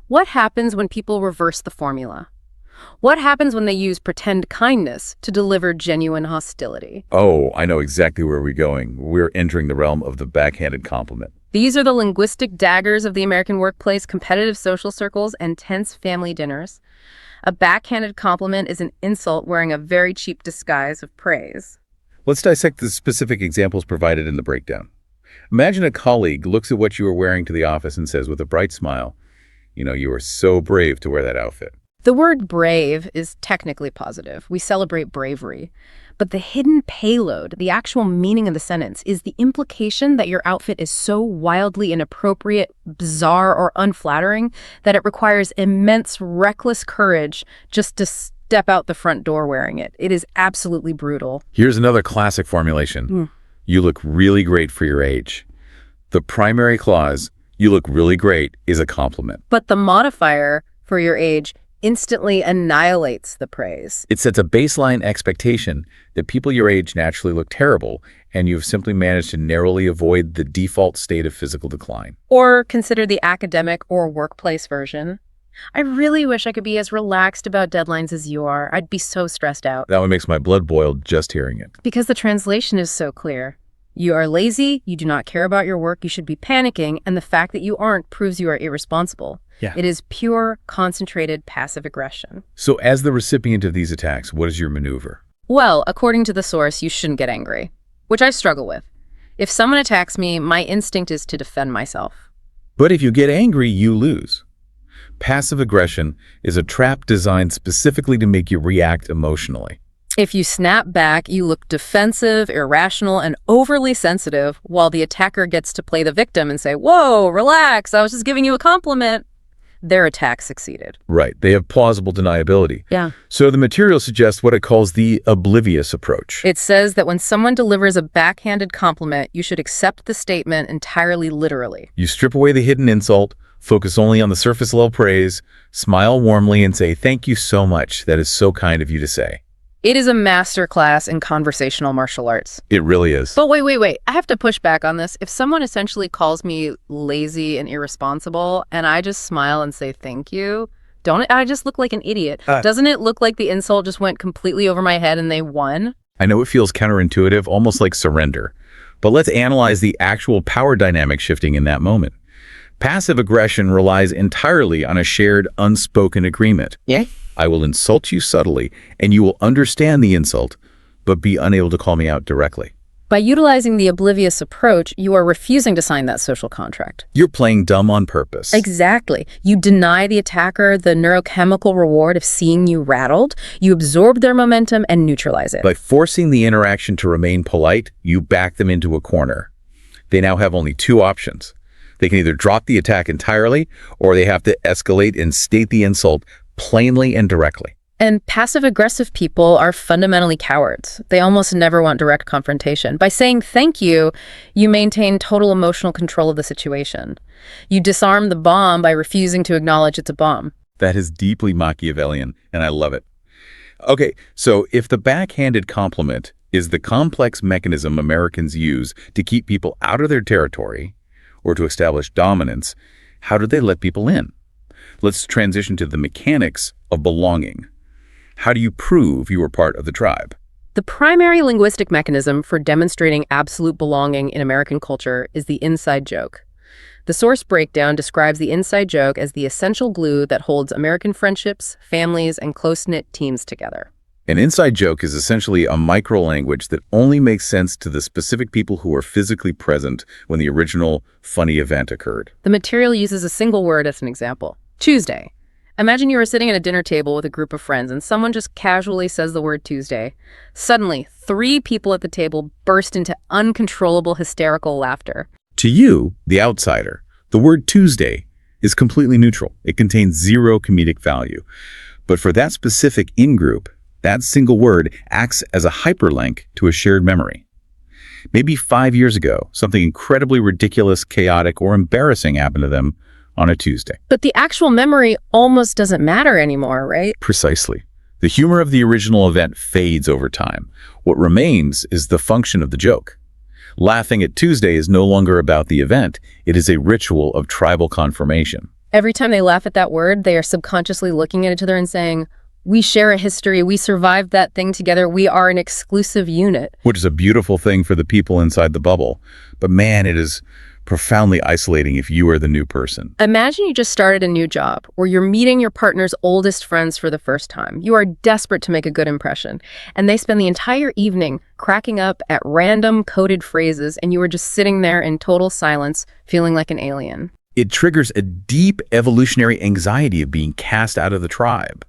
what happens when people reverse the formula? What happens when they use pretend kindness to deliver genuine hostility? Oh, I know exactly where we're going. We're entering the realm of the backhanded compliment. These are the linguistic daggers of the American workplace, competitive social circles, and tense family dinners. A backhanded compliment is an insult wearing a very cheap disguise of praise. Let's dissect the specific examples provided in the breakdown. Imagine a colleague looks at what you are wearing to the office and says with a bright smile, "You are so brave to wear that outfit." The word brave is technically positive. We celebrate bravery. But the hidden payload, the actual meaning of the sentence, is the implication that your outfit is so wildly inappropriate, bizarre, or unflattering that it requires immense, reckless courage just to step out the front door wearing it. It is absolutely brutal. Here's another classic formulation. You look really great for your age. The primary clause, "you look really great," is a compliment. But the modifier, "for your age," instantly annihilates the praise. It sets a baseline expectation that people your age naturally look terrible, and you've simply managed to narrowly avoid the default state of physical decline. Or consider the academic or workplace version. "I really wish I could be as relaxed about deadlines as you are. I'd be so stressed out." That one makes my blood boil just hearing it. Because the translation is so clear. You are lazy, you do not care about your work, you should be panicking, and the fact that you aren't proves you are irresponsible. Yeah. It is pure, concentrated, passive aggression. So as the recipient of these attacks, what is your maneuver? Well, according to the source, you shouldn't get angry, which I struggle with. If someone attacks me, my instinct is to defend myself. But if you get angry, you lose. Passive aggression is a trap designed specifically to make you react emotionally. If you snap back, you look defensive, irrational, and overly sensitive, while the attacker gets to play the victim and say, "Whoa, relax, I was just giving you a compliment." Their attack succeeded. Right. They have plausible deniability. Yeah. So the material suggests what it calls the oblivious approach. It says that when someone delivers a backhanded compliment, you should accept the statement entirely literally. You strip away the hidden insult, focus only on the surface level praise, smile warmly, and say, "Thank you so much. That is so kind of you to say." It is a masterclass in conversational martial arts. It really is. But wait. I have to push back on this. If someone essentially calls me lazy and irresponsible, and I just smile and say thank you, don't I just look like an idiot? Doesn't it look like the insult just went completely over my head and they won? I know it feels counterintuitive, almost like surrender. But let's analyze the actual power dynamic shifting in that moment. Passive aggression relies entirely on a shared, unspoken agreement. Yeah. I will insult you subtly, and you will understand the insult, but be unable to call me out directly. By utilizing the oblivious approach, you are refusing to sign that social contract. You're playing dumb on purpose. Exactly. You deny the attacker the neurochemical reward of seeing you rattled. You absorb their momentum and neutralize it. By forcing the interaction to remain polite, you back them into a corner. They now have only two options: They can either drop the attack entirely, or they have to escalate and state the insult plainly and directly. And passive-aggressive people are fundamentally cowards. They almost never want direct confrontation. By saying thank you, you maintain total emotional control of the situation. You disarm the bomb by refusing to acknowledge it's a bomb. That is deeply Machiavellian, and I love it. Okay, so if the backhanded compliment is the complex mechanism Americans use to keep people out of their territory or to establish dominance, how do they let people in? Let's transition to the mechanics of belonging. How do you prove you are part of the tribe? The primary linguistic mechanism for demonstrating absolute belonging in American culture is the inside joke. The source breakdown describes the inside joke as the essential glue that holds American friendships, families, and close-knit teams together. An inside joke is essentially a micro-language that only makes sense to the specific people who are physically present when the original funny event occurred. The material uses a single word as an example. Tuesday. Imagine you are sitting at a dinner table with a group of friends and someone just casually says the word Tuesday. Suddenly, 3 people at the table burst into uncontrollable hysterical laughter. To you, the outsider, the word Tuesday is completely neutral. It contains zero comedic value. But for that specific in-group, that single word acts as a hyperlink to a shared memory. Maybe 5 years ago, something incredibly ridiculous, chaotic, or embarrassing happened to them on a Tuesday. But the actual memory almost doesn't matter anymore, right? Precisely. The humor of the original event fades over time. What remains is the function of the joke. Laughing at Tuesday is no longer about the event. It is a ritual of tribal confirmation. Every time they laugh at that word, they are subconsciously looking at each other and saying, we share a history, we survived that thing together, we are an exclusive unit. Which is a beautiful thing for the people inside the bubble. But man, it is profoundly isolating if you are the new person. Imagine you just started a new job where you're meeting your partner's oldest friends for the first time. You are desperate to make a good impression, and they spend the entire evening cracking up at random coded phrases, and you are just sitting there in total silence, feeling like an alien. It triggers a deep evolutionary anxiety of being cast out of the tribe.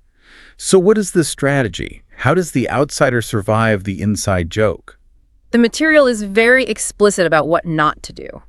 So what is the strategy? How does the outsider survive the inside joke? The material is very explicit about what not to do.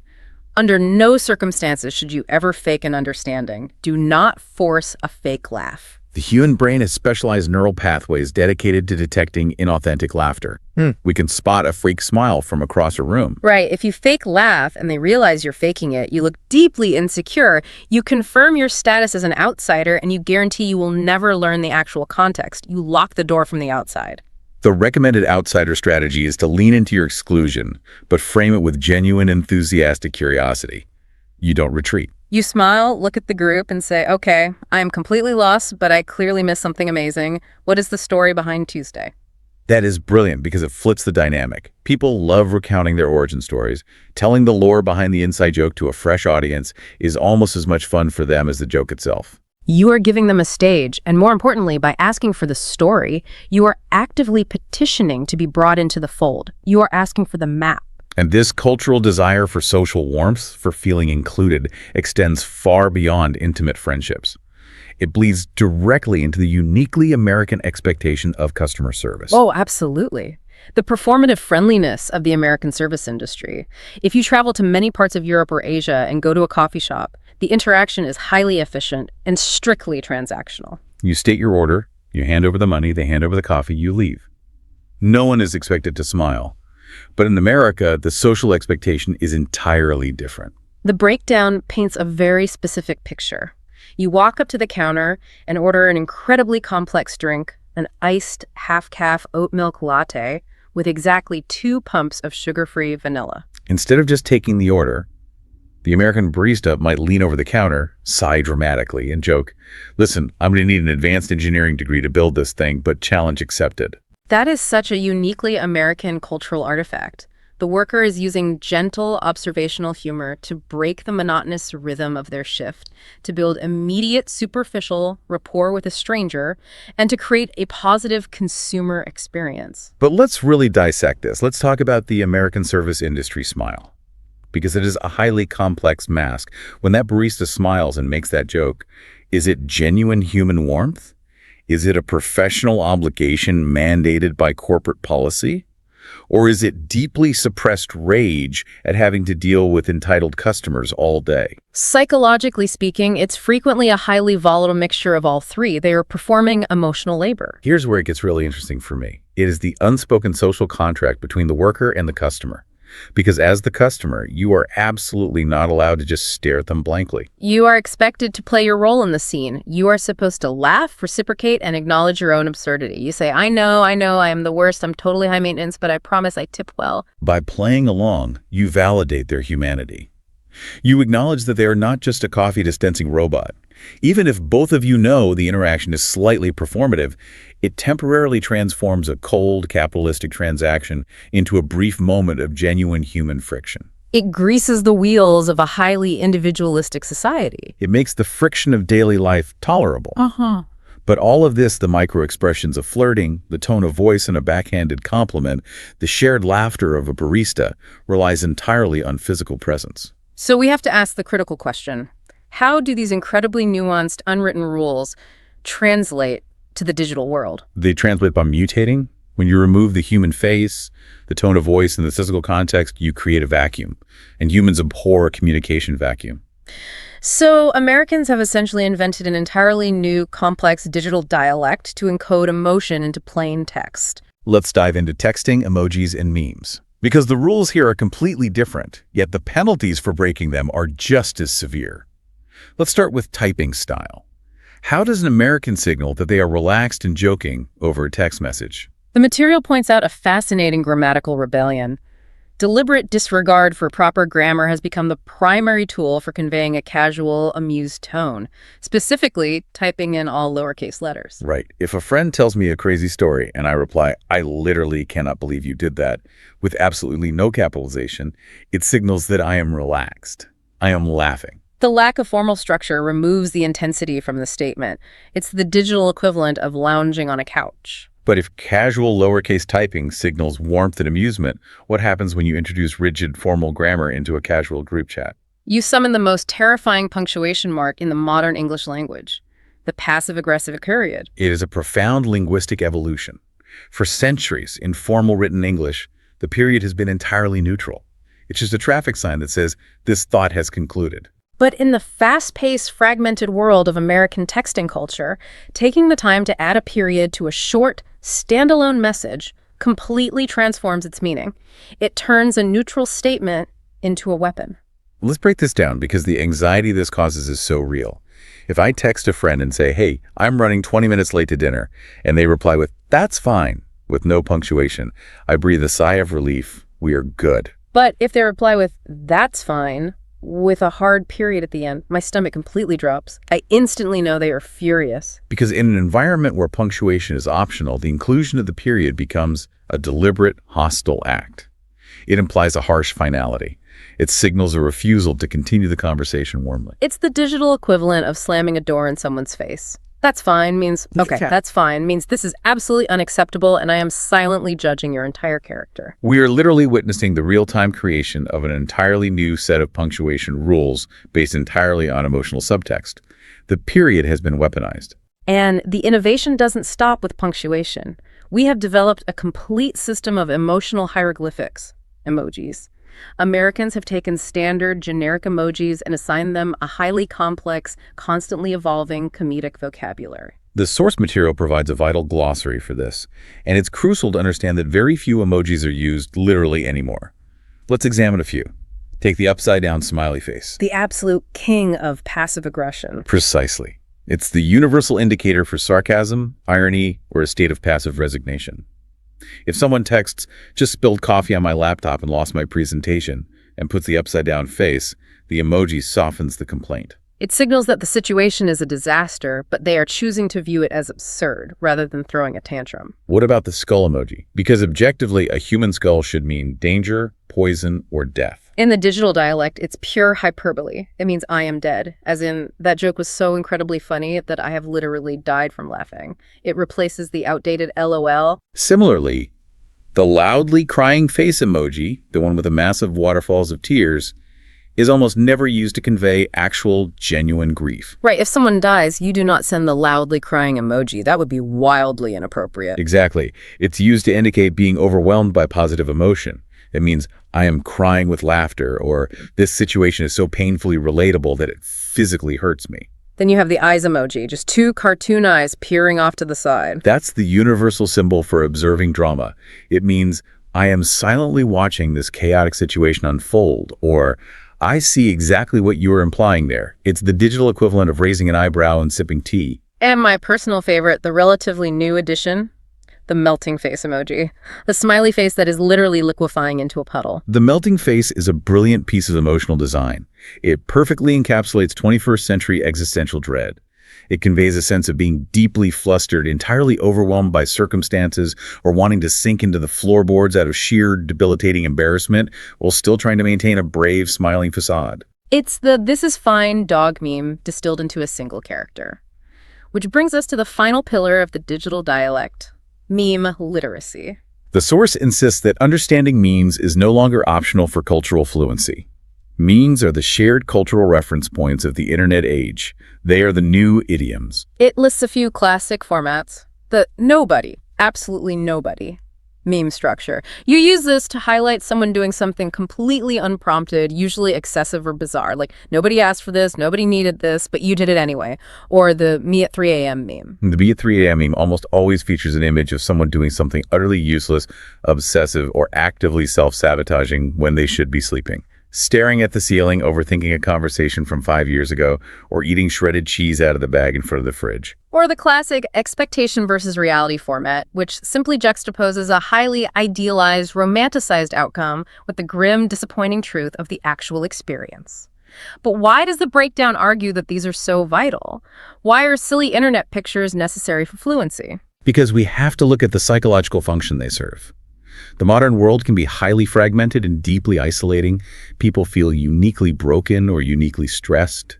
Under no circumstances should you ever fake an understanding. Do not force a fake laugh. The human brain has specialized neural pathways dedicated to detecting inauthentic laughter. We can spot a fake smile from across a room. Right. If you fake laugh and they realize you're faking it, you look deeply insecure, you confirm your status as an outsider, and you guarantee you will never learn the actual context. You lock the door from the outside. The recommended outsider strategy is to lean into your exclusion, but frame it with genuine, enthusiastic curiosity. You don't retreat. You smile, look at the group, and say, okay, I am completely lost, but I clearly missed something amazing. What is the story behind Tuesday? That is brilliant because it flips the dynamic. People love recounting their origin stories. Telling the lore behind the inside joke to a fresh audience is almost as much fun for them as the joke itself. You are giving them a stage, and more importantly, by asking for the story, you are actively petitioning to be brought into the fold. You are asking for the map. And this cultural desire for social warmth, for feeling included, extends far beyond intimate friendships. It bleeds directly into the uniquely American expectation of customer service. Oh, absolutely. The performative friendliness of the American service industry. If you travel to many parts of Europe or Asia and go to a coffee shop, the interaction is highly efficient and strictly transactional. You state your order, you hand over the money, they hand over the coffee, you leave. No one is expected to smile. But in America, the social expectation is entirely different. The breakdown paints a very specific picture. You walk up to the counter and order an incredibly complex drink, an iced half-calf oat milk latte with exactly 2 pumps of sugar-free vanilla. Instead of just taking the order, the American barista might lean over the counter, sigh dramatically, and joke, listen, I'm going to need an advanced engineering degree to build this thing, but challenge accepted. That is such a uniquely American cultural artifact. The worker is using gentle observational humor to break the monotonous rhythm of their shift, to build immediate superficial rapport with a stranger, and to create a positive consumer experience. But let's really dissect this. Let's talk about the American service industry smile, because it is a highly complex mask. When that barista smiles and makes that joke, is it genuine human warmth? Is it a professional obligation mandated by corporate policy? Or is it deeply suppressed rage at having to deal with entitled customers all day? Psychologically speaking, it's frequently a highly volatile mixture of all three. They are performing emotional labor. Here's where it gets really interesting for me. It is the unspoken social contract between the worker and the customer. Because as the customer, you are absolutely not allowed to just stare at them blankly. You are expected to play your role in the scene. You are supposed to laugh, reciprocate, and acknowledge your own absurdity. You say, I know, I am the worst, I'm totally high maintenance, but I promise I tip well. By playing along, you validate their humanity. You acknowledge that they are not just a coffee-dispensing robot. Even if both of you know the interaction is slightly performative, it temporarily transforms a cold, capitalistic transaction into a brief moment of genuine human friction. It greases the wheels of a highly individualistic society. It makes the friction of daily life tolerable. But all of this, the micro-expressions of flirting, the tone of voice in a backhanded compliment, the shared laughter of a barista, relies entirely on physical presence. So we have to ask the critical question. How do these incredibly nuanced, unwritten rules translate to the digital world? They translate by mutating. When you remove the human face, the tone of voice, and the physical context, you create a vacuum. And humans abhor a communication vacuum. So Americans have essentially invented an entirely new, complex digital dialect to encode emotion into plain text. Let's dive into texting, emojis, and memes. Because the rules here are completely different, yet the penalties for breaking them are just as severe. Let's start with typing style. How does an American signal that they are relaxed and joking over a text message? The material points out a fascinating grammatical rebellion. Deliberate disregard for proper grammar has become the primary tool for conveying a casual, amused tone, specifically typing in all lowercase letters. Right. If a friend tells me a crazy story and I reply, I literally cannot believe you did that, with absolutely no capitalization, it signals that I am relaxed. I am laughing. The lack of formal structure removes the intensity from the statement. It's the digital equivalent of lounging on a couch. But if casual lowercase typing signals warmth and amusement, what happens when you introduce rigid formal grammar into a casual group chat? You summon the most terrifying punctuation mark in the modern English language, the passive-aggressive period. It is a profound linguistic evolution. For centuries, in formal written English, the period has been entirely neutral. It's just a traffic sign that says, this thought has concluded. But in the fast-paced, fragmented world of American texting culture, taking the time to add a period to a short, standalone message completely transforms its meaning. It turns a neutral statement into a weapon. Let's break this down because the anxiety this causes is so real. If I text a friend and say, hey, I'm running 20 minutes late to dinner, and they reply with, that's fine, with no punctuation, I breathe a sigh of relief. We are good. But if they reply with, that's fine, with a hard period at the end, my stomach completely drops. I instantly know they are furious. Because in an environment where punctuation is optional, the inclusion of the period becomes a deliberate, hostile act. It implies a harsh finality. It signals a refusal to continue the conversation warmly. It's the digital equivalent of slamming a door in someone's face. That's fine means, okay, that's fine means this is absolutely unacceptable and I am silently judging your entire character. We are literally witnessing the real-time creation of an entirely new set of punctuation rules based entirely on emotional subtext. The period has been weaponized. And the innovation doesn't stop with punctuation. We have developed a complete system of emotional hieroglyphics, emojis. Americans have taken standard, generic emojis and assigned them a highly complex, constantly evolving comedic vocabulary. The source material provides a vital glossary for this, and it's crucial to understand that very few emojis are used literally anymore. Let's examine a few. Take the upside-down smiley face. The absolute king of passive aggression. Precisely. It's the universal indicator for sarcasm, irony, or a state of passive resignation. If someone texts, just spilled coffee on my laptop and lost my presentation, and puts the upside-down face, the emoji softens the complaint. It signals that the situation is a disaster, but they are choosing to view it as absurd rather than throwing a tantrum. What about the skull emoji? Because objectively, a human skull should mean danger, poison, or death. In the digital dialect, it's pure hyperbole. It means I am dead, as in that joke was so incredibly funny that I have literally died from laughing. It replaces the outdated LOL. Similarly, the loudly crying face emoji, the one with the massive waterfalls of tears, is almost never used to convey actual, genuine grief. Right, if someone dies, you do not send the loudly crying emoji. That would be wildly inappropriate. Exactly. It's used to indicate being overwhelmed by positive emotion. It means, I am crying with laughter, or this situation is so painfully relatable that it physically hurts me. Then you have the eyes emoji, just two cartoon eyes peering off to the side. That's the universal symbol for observing drama. It means, I am silently watching this chaotic situation unfold, or I see exactly what you are implying there. It's the digital equivalent of raising an eyebrow and sipping tea. And my personal favorite, the relatively new addition, the melting face emoji. The smiley face that is literally liquefying into a puddle. The melting face is a brilliant piece of emotional design. It perfectly encapsulates 21st century existential dread. It conveys a sense of being deeply flustered, entirely overwhelmed by circumstances, or wanting to sink into the floorboards out of sheer debilitating embarrassment while still trying to maintain a brave, smiling facade. It's the "this is fine" dog meme distilled into a single character. Which brings us to the final pillar of the digital dialect. Meme literacy. The source insists that understanding memes is no longer optional for cultural fluency. Memes are the shared cultural reference points of the internet age. They are the new idioms. It lists a few classic formats. The nobody, absolutely nobody, meme structure. You use this to highlight someone doing something completely unprompted, usually excessive or bizarre. Like, nobody asked for this, nobody needed this, but you did it anyway. Or the me at 3 a.m. meme. The me at 3 a.m. meme almost always features an image of someone doing something utterly useless, obsessive, or actively self-sabotaging when they should be sleeping. Staring at the ceiling, overthinking a conversation from 5 years ago, or eating shredded cheese out of the bag in front of the fridge. Or the classic expectation versus reality format, which simply juxtaposes a highly idealized, romanticized outcome with the grim, disappointing truth of the actual experience. But why does the breakdown argue that these are so vital? Why are silly internet pictures necessary for fluency? Because we have to look at the psychological function they serve. The modern world can be highly fragmented and deeply isolating. People feel uniquely broken or uniquely stressed.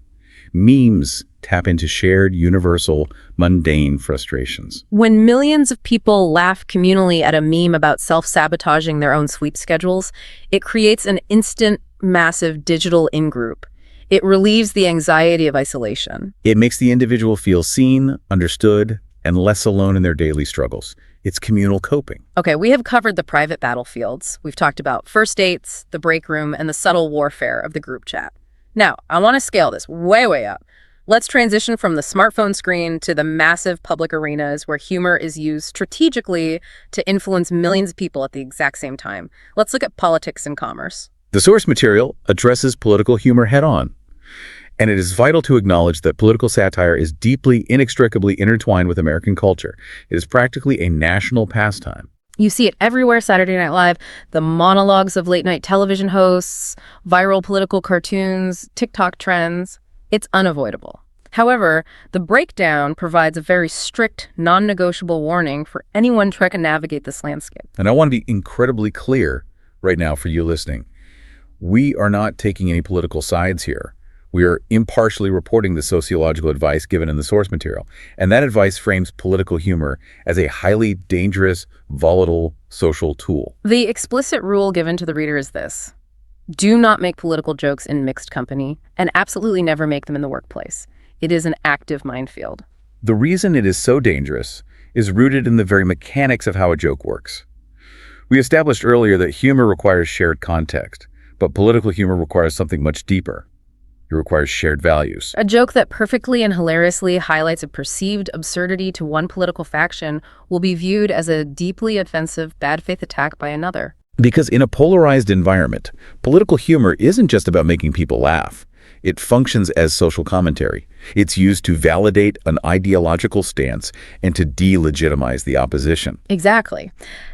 Memes tap into shared, universal, mundane frustrations. When millions of people laugh communally at a meme about self-sabotaging their own sleep schedules, it creates an instant, massive digital in-group. It relieves the anxiety of isolation. It makes the individual feel seen, understood, and less alone in their daily struggles. It's communal coping. Okay, we have covered the private battlefields. We've talked about first dates, the break room, and the subtle warfare of the group chat. Now, I want to scale this way, way up. Let's transition from the smartphone screen to the massive public arenas where humor is used strategically to influence millions of people at the exact same time. Let's look at politics and commerce. The source material addresses political humor head-on. And it is vital to acknowledge that political satire is deeply, inextricably intertwined with American culture. It is practically a national pastime. You see it everywhere, Saturday Night Live, the monologues of late-night television hosts, viral political cartoons, TikTok trends. It's unavoidable. However, the breakdown provides a very strict, non-negotiable warning for anyone trying to navigate this landscape. And I want to be incredibly clear right now for you listening. We are not taking any political sides here. We are impartially reporting the sociological advice given in the source material. And that advice frames political humor as a highly dangerous, volatile social tool. The explicit rule given to the reader is this: do not make political jokes in mixed company, and absolutely never make them in the workplace. It is an active minefield. The reason it is so dangerous is rooted in the very mechanics of how a joke works. We established earlier that humor requires shared context, but political humor requires something much deeper. It requires shared values. A joke that perfectly and hilariously highlights a perceived absurdity to one political faction will be viewed as a deeply offensive, bad faith attack by another. Because in a polarized environment, political humor isn't just about making people laugh. It functions as social commentary. It's used to validate an ideological stance and to delegitimize the opposition. Exactly.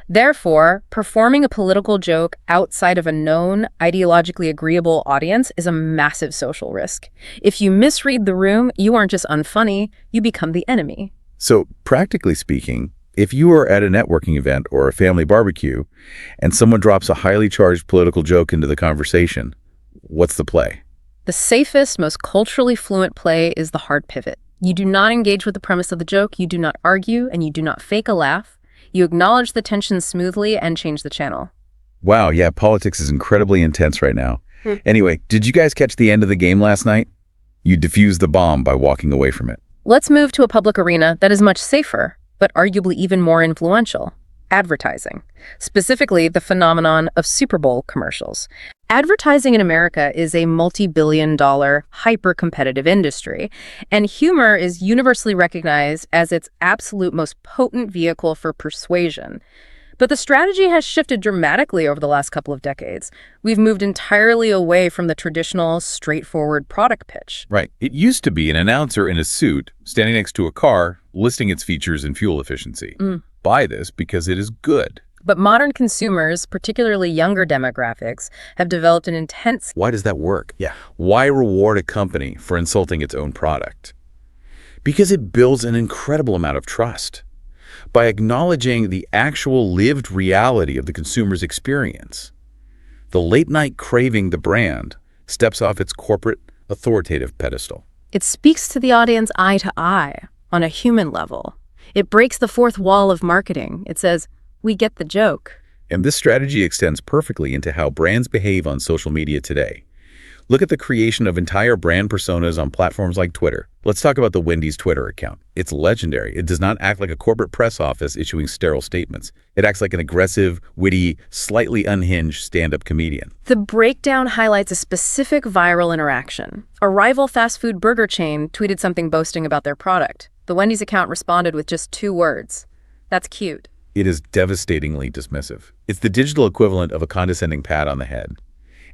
Therefore, performing a political joke outside of a known, ideologically agreeable audience is a massive social risk. If you misread the room, you aren't just unfunny, you become the enemy. So, practically speaking, if you are at a networking event or a family barbecue and someone drops a highly charged political joke into the conversation, what's the play? The safest, most culturally fluent play is the hard pivot. You do not engage with the premise of the joke, you do not argue, and you do not fake a laugh. You acknowledge the tension smoothly and change the channel. Wow, yeah, politics is incredibly intense right now. Anyway, did you guys catch the end of the game last night? You defused the bomb by walking away from it. Let's move to a public arena that is much safer, but arguably even more influential. Advertising. Specifically, the phenomenon of Super Bowl commercials. Advertising in America is a multi-billion-dollar, hyper-competitive industry, and humor is universally recognized as its absolute most potent vehicle for persuasion. But the strategy has shifted dramatically over the last couple of decades. We've moved entirely away from the traditional, straightforward product pitch. Right. It used to be an announcer in a suit standing next to a car listing its features and fuel efficiency. Buy this because it is good. But modern consumers, particularly younger demographics, have developed an intense... Why does that work? Why reward a company for insulting its own product? Because it builds an incredible amount of trust. By acknowledging the actual lived reality of the consumer's experience, the late-night craving the brand steps off its corporate, authoritative pedestal. It speaks to the audience eye to eye, on a human level. It breaks the fourth wall of marketing. It says, we get the joke. And this strategy extends perfectly into how brands behave on social media today. Look at the creation of entire brand personas on platforms like Twitter. Let's talk about the Wendy's Twitter account. It's legendary. It does not act like a corporate press office issuing sterile statements. It acts like an aggressive, witty, slightly unhinged stand-up comedian. The breakdown highlights a specific viral interaction. A rival fast food burger chain tweeted something boasting about their product. The Wendy's account responded with just 2 words. That's cute. It is devastatingly dismissive. It's the digital equivalent of a condescending pat on the head.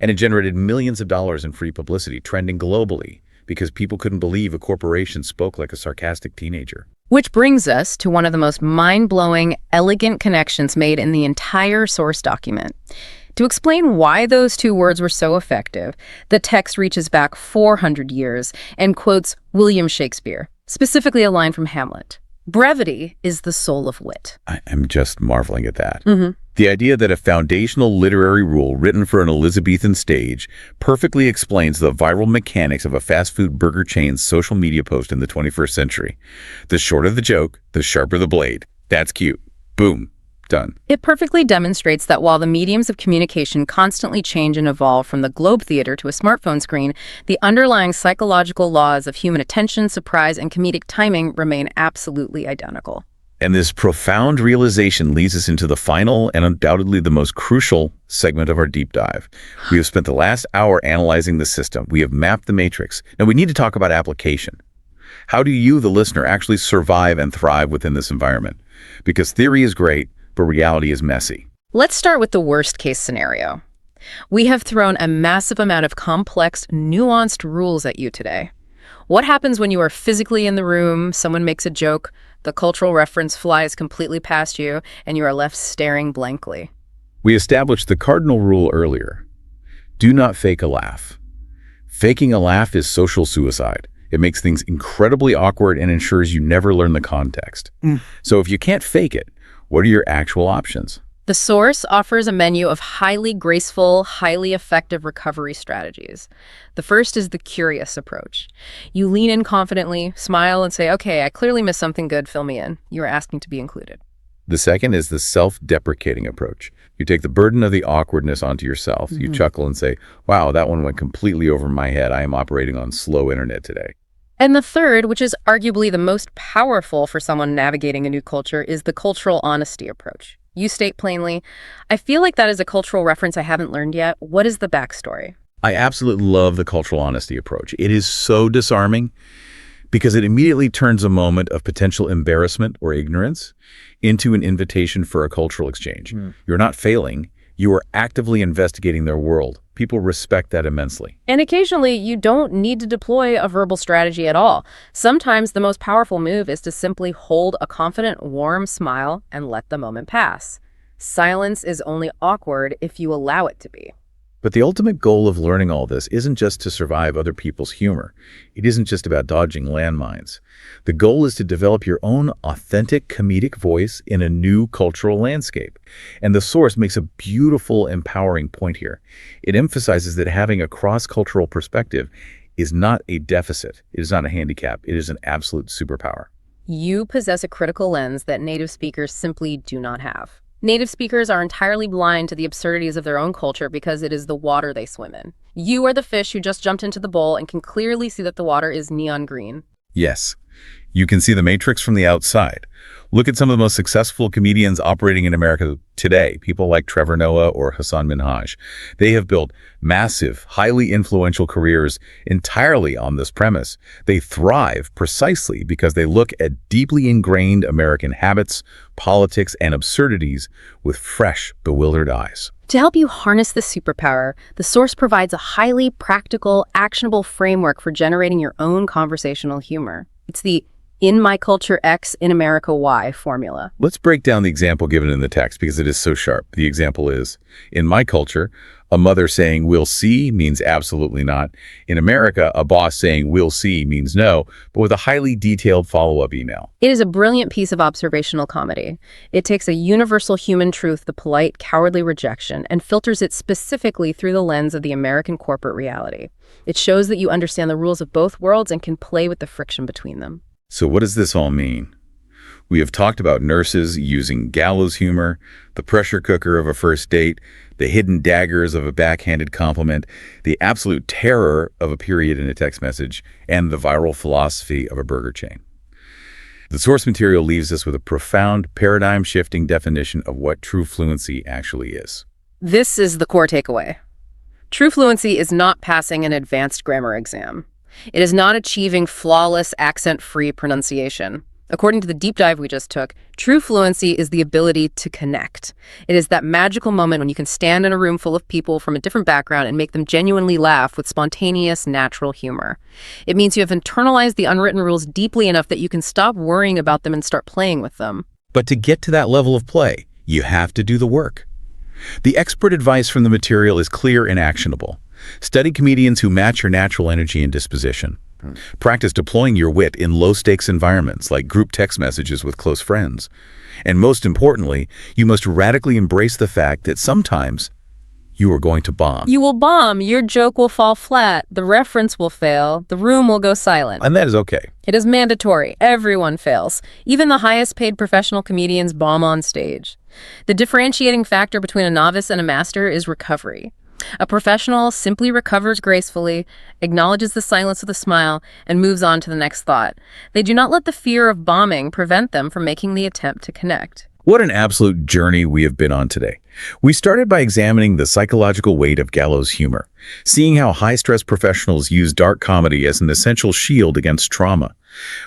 And it generated millions of dollars in free publicity, trending globally, because people couldn't believe a corporation spoke like a sarcastic teenager. Which brings us to one of the most mind-blowing, elegant connections made in the entire source document. To explain why those 2 words were so effective, the text reaches back 400 years and quotes William Shakespeare, specifically a line from Hamlet. Brevity is the soul of wit. I'm just marveling at that. The idea that a foundational literary rule written for an Elizabethan stage perfectly explains the viral mechanics of a fast food burger chain's social media post in the 21st century. The shorter the joke, the sharper the blade. That's cute. Boom. Done. It perfectly demonstrates that while the mediums of communication constantly change and evolve from the globe theater to a smartphone screen, the underlying psychological laws of human attention, surprise, and comedic timing remain absolutely identical. And this profound realization leads us into the final and undoubtedly the most crucial segment of our deep dive. We have spent the last hour analyzing the system. We have mapped the matrix. Now we need to talk about application. How do you, the listener, actually survive and thrive within this environment? Because theory is great, but reality is messy. Let's start with the worst-case scenario. We have thrown a massive amount of complex, nuanced rules at you today. What happens when you are physically in the room, someone makes a joke, the cultural reference flies completely past you, and you are left staring blankly? We established the cardinal rule earlier. Do not fake a laugh. Faking a laugh is social suicide. It makes things incredibly awkward and ensures you never learn the context. So if you can't fake it, what are your actual options? The source offers a menu of highly graceful, highly effective recovery strategies. The first is the curious approach. You lean in confidently, smile, and say, okay, I clearly missed something good, fill me in. You are asking to be included. The second is the self-deprecating approach. You take the burden of the awkwardness onto yourself. You chuckle and say, wow, that one went completely over my head. I am operating on slow internet today. And the third, which is arguably the most powerful for someone navigating a new culture, is the cultural honesty approach. You state plainly, I feel like that is a cultural reference I haven't learned yet. What is the backstory? I absolutely love the cultural honesty approach. It is so disarming because it immediately turns a moment of potential embarrassment or ignorance into an invitation for a cultural exchange. You're not failing. You are actively investigating their world. People respect that immensely. And occasionally, you don't need to deploy a verbal strategy at all. Sometimes the most powerful move is to simply hold a confident, warm smile and let the moment pass. Silence is only awkward if you allow it to be. But the ultimate goal of learning all this isn't just to survive other people's humor. It isn't just about dodging landmines. The goal is to develop your own authentic comedic voice in a new cultural landscape. And the source makes a beautiful, empowering point here. It emphasizes that having a cross-cultural perspective is not a deficit. It is not a handicap. It is an absolute superpower. You possess a critical lens that native speakers simply do not have. Native speakers are entirely blind to the absurdities of their own culture because it is the water they swim in. You are the fish who just jumped into the bowl and can clearly see that the water is neon green. Yes, you can see the matrix from the outside. Look at some of the most successful comedians operating in America today, people like Trevor Noah or Hassan Minhaj. They have built massive, highly influential careers entirely on this premise. They thrive precisely because they look at deeply ingrained American habits, politics, and absurdities with fresh, bewildered eyes. To help you harness this superpower, the source provides a highly practical, actionable framework for generating your own conversational humor. It's the "in my culture X, in America Y" formula. Let's break down the example given in the text because it is so sharp. The example is, in my culture, a mother saying "we'll see" means absolutely not. In America, a boss saying "we'll see" means no, but with a highly detailed follow-up email. It is a brilliant piece of observational comedy. It takes a universal human truth, the polite, cowardly rejection, and filters it specifically through the lens of the American corporate reality. It shows that you understand the rules of both worlds and can play with the friction between them. So what does this all mean? We have talked about nurses using gallows humor, the pressure cooker of a first date, the hidden daggers of a backhanded compliment, the absolute terror of a period in a text message, and the viral philosophy of a burger chain. The source material leaves us with a profound, paradigm-shifting definition of what true fluency actually is. This is the core takeaway. True fluency is not passing an advanced grammar exam. It is not achieving flawless, accent-free pronunciation. According to the deep dive we just took, true fluency is the ability to connect. It is that magical moment when you can stand in a room full of people from a different background and make them genuinely laugh with spontaneous, natural humor. It means you have internalized the unwritten rules deeply enough that you can stop worrying about them and start playing with them. But to get to that level of play, you have to do the work. The expert advice from the material is clear and actionable. Study comedians who match your natural energy and disposition. Practice deploying your wit in low-stakes environments like group text messages with close friends. And most importantly, you must radically embrace the fact that sometimes you are going to bomb. You will bomb. Your joke will fall flat. The reference will fail. The room will go silent. And that is okay. It is mandatory. Everyone fails. Even the highest-paid professional comedians bomb on stage. The differentiating factor between a novice and a master is recovery. A professional simply recovers gracefully, acknowledges the silence with a smile, and moves on to the next thought. They do not let the fear of bombing prevent them from making the attempt to connect. What an absolute journey we have been on today. We started by examining the psychological weight of gallows humor, seeing how high-stress professionals use dark comedy as an essential shield against trauma.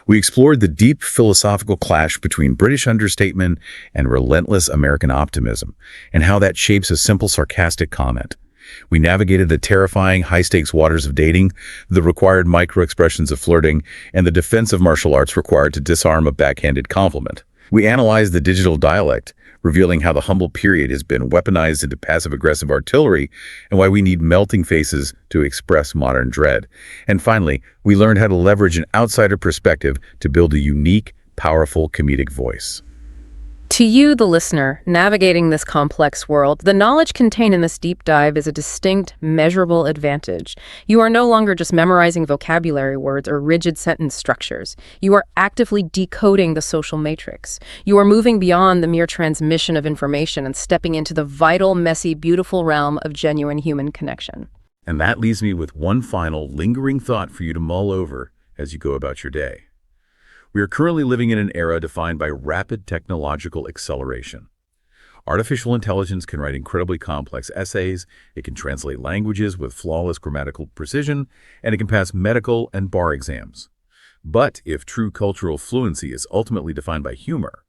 We explored the deep philosophical clash between British understatement and relentless American optimism, and how that shapes a simple sarcastic comment. We navigated the terrifying high-stakes waters of dating, the required micro-expressions of flirting, and the defensive martial arts required to disarm a backhanded compliment. We analyzed the digital dialect, revealing how the humble period has been weaponized into passive-aggressive artillery and why we need melting faces to express modern dread. And finally, we learned how to leverage an outsider perspective to build a unique, powerful comedic voice. To you, the listener, navigating this complex world, the knowledge contained in this deep dive is a distinct, measurable advantage. You are no longer just memorizing vocabulary words or rigid sentence structures. You are actively decoding the social matrix. You are moving beyond the mere transmission of information and stepping into the vital, messy, beautiful realm of genuine human connection. And that leaves me with one final, lingering thought for you to mull over as you go about your day. We are currently living in an era defined by rapid technological acceleration. Artificial intelligence can write incredibly complex essays, it can translate languages with flawless grammatical precision, and it can pass medical and bar exams. But if true cultural fluency is ultimately defined by humor,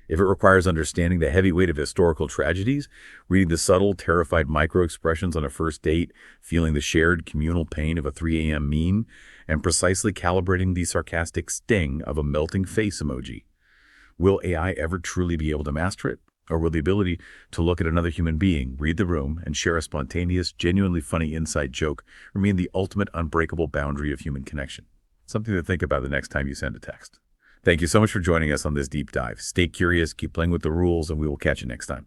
if it requires understanding the heavy weight of historical tragedies, reading the subtle, terrified micro-expressions on a first date, feeling the shared communal pain of a 3 a.m. meme, and precisely calibrating the sarcastic sting of a melting face emoji, will AI ever truly be able to master it? Or will the ability to look at another human being, read the room, and share a spontaneous, genuinely funny inside joke remain the ultimate unbreakable boundary of human connection? Something to think about the next time you send a text. Thank you so much for joining us on this deep dive. Stay curious, keep playing with the rules, and we will catch you next time.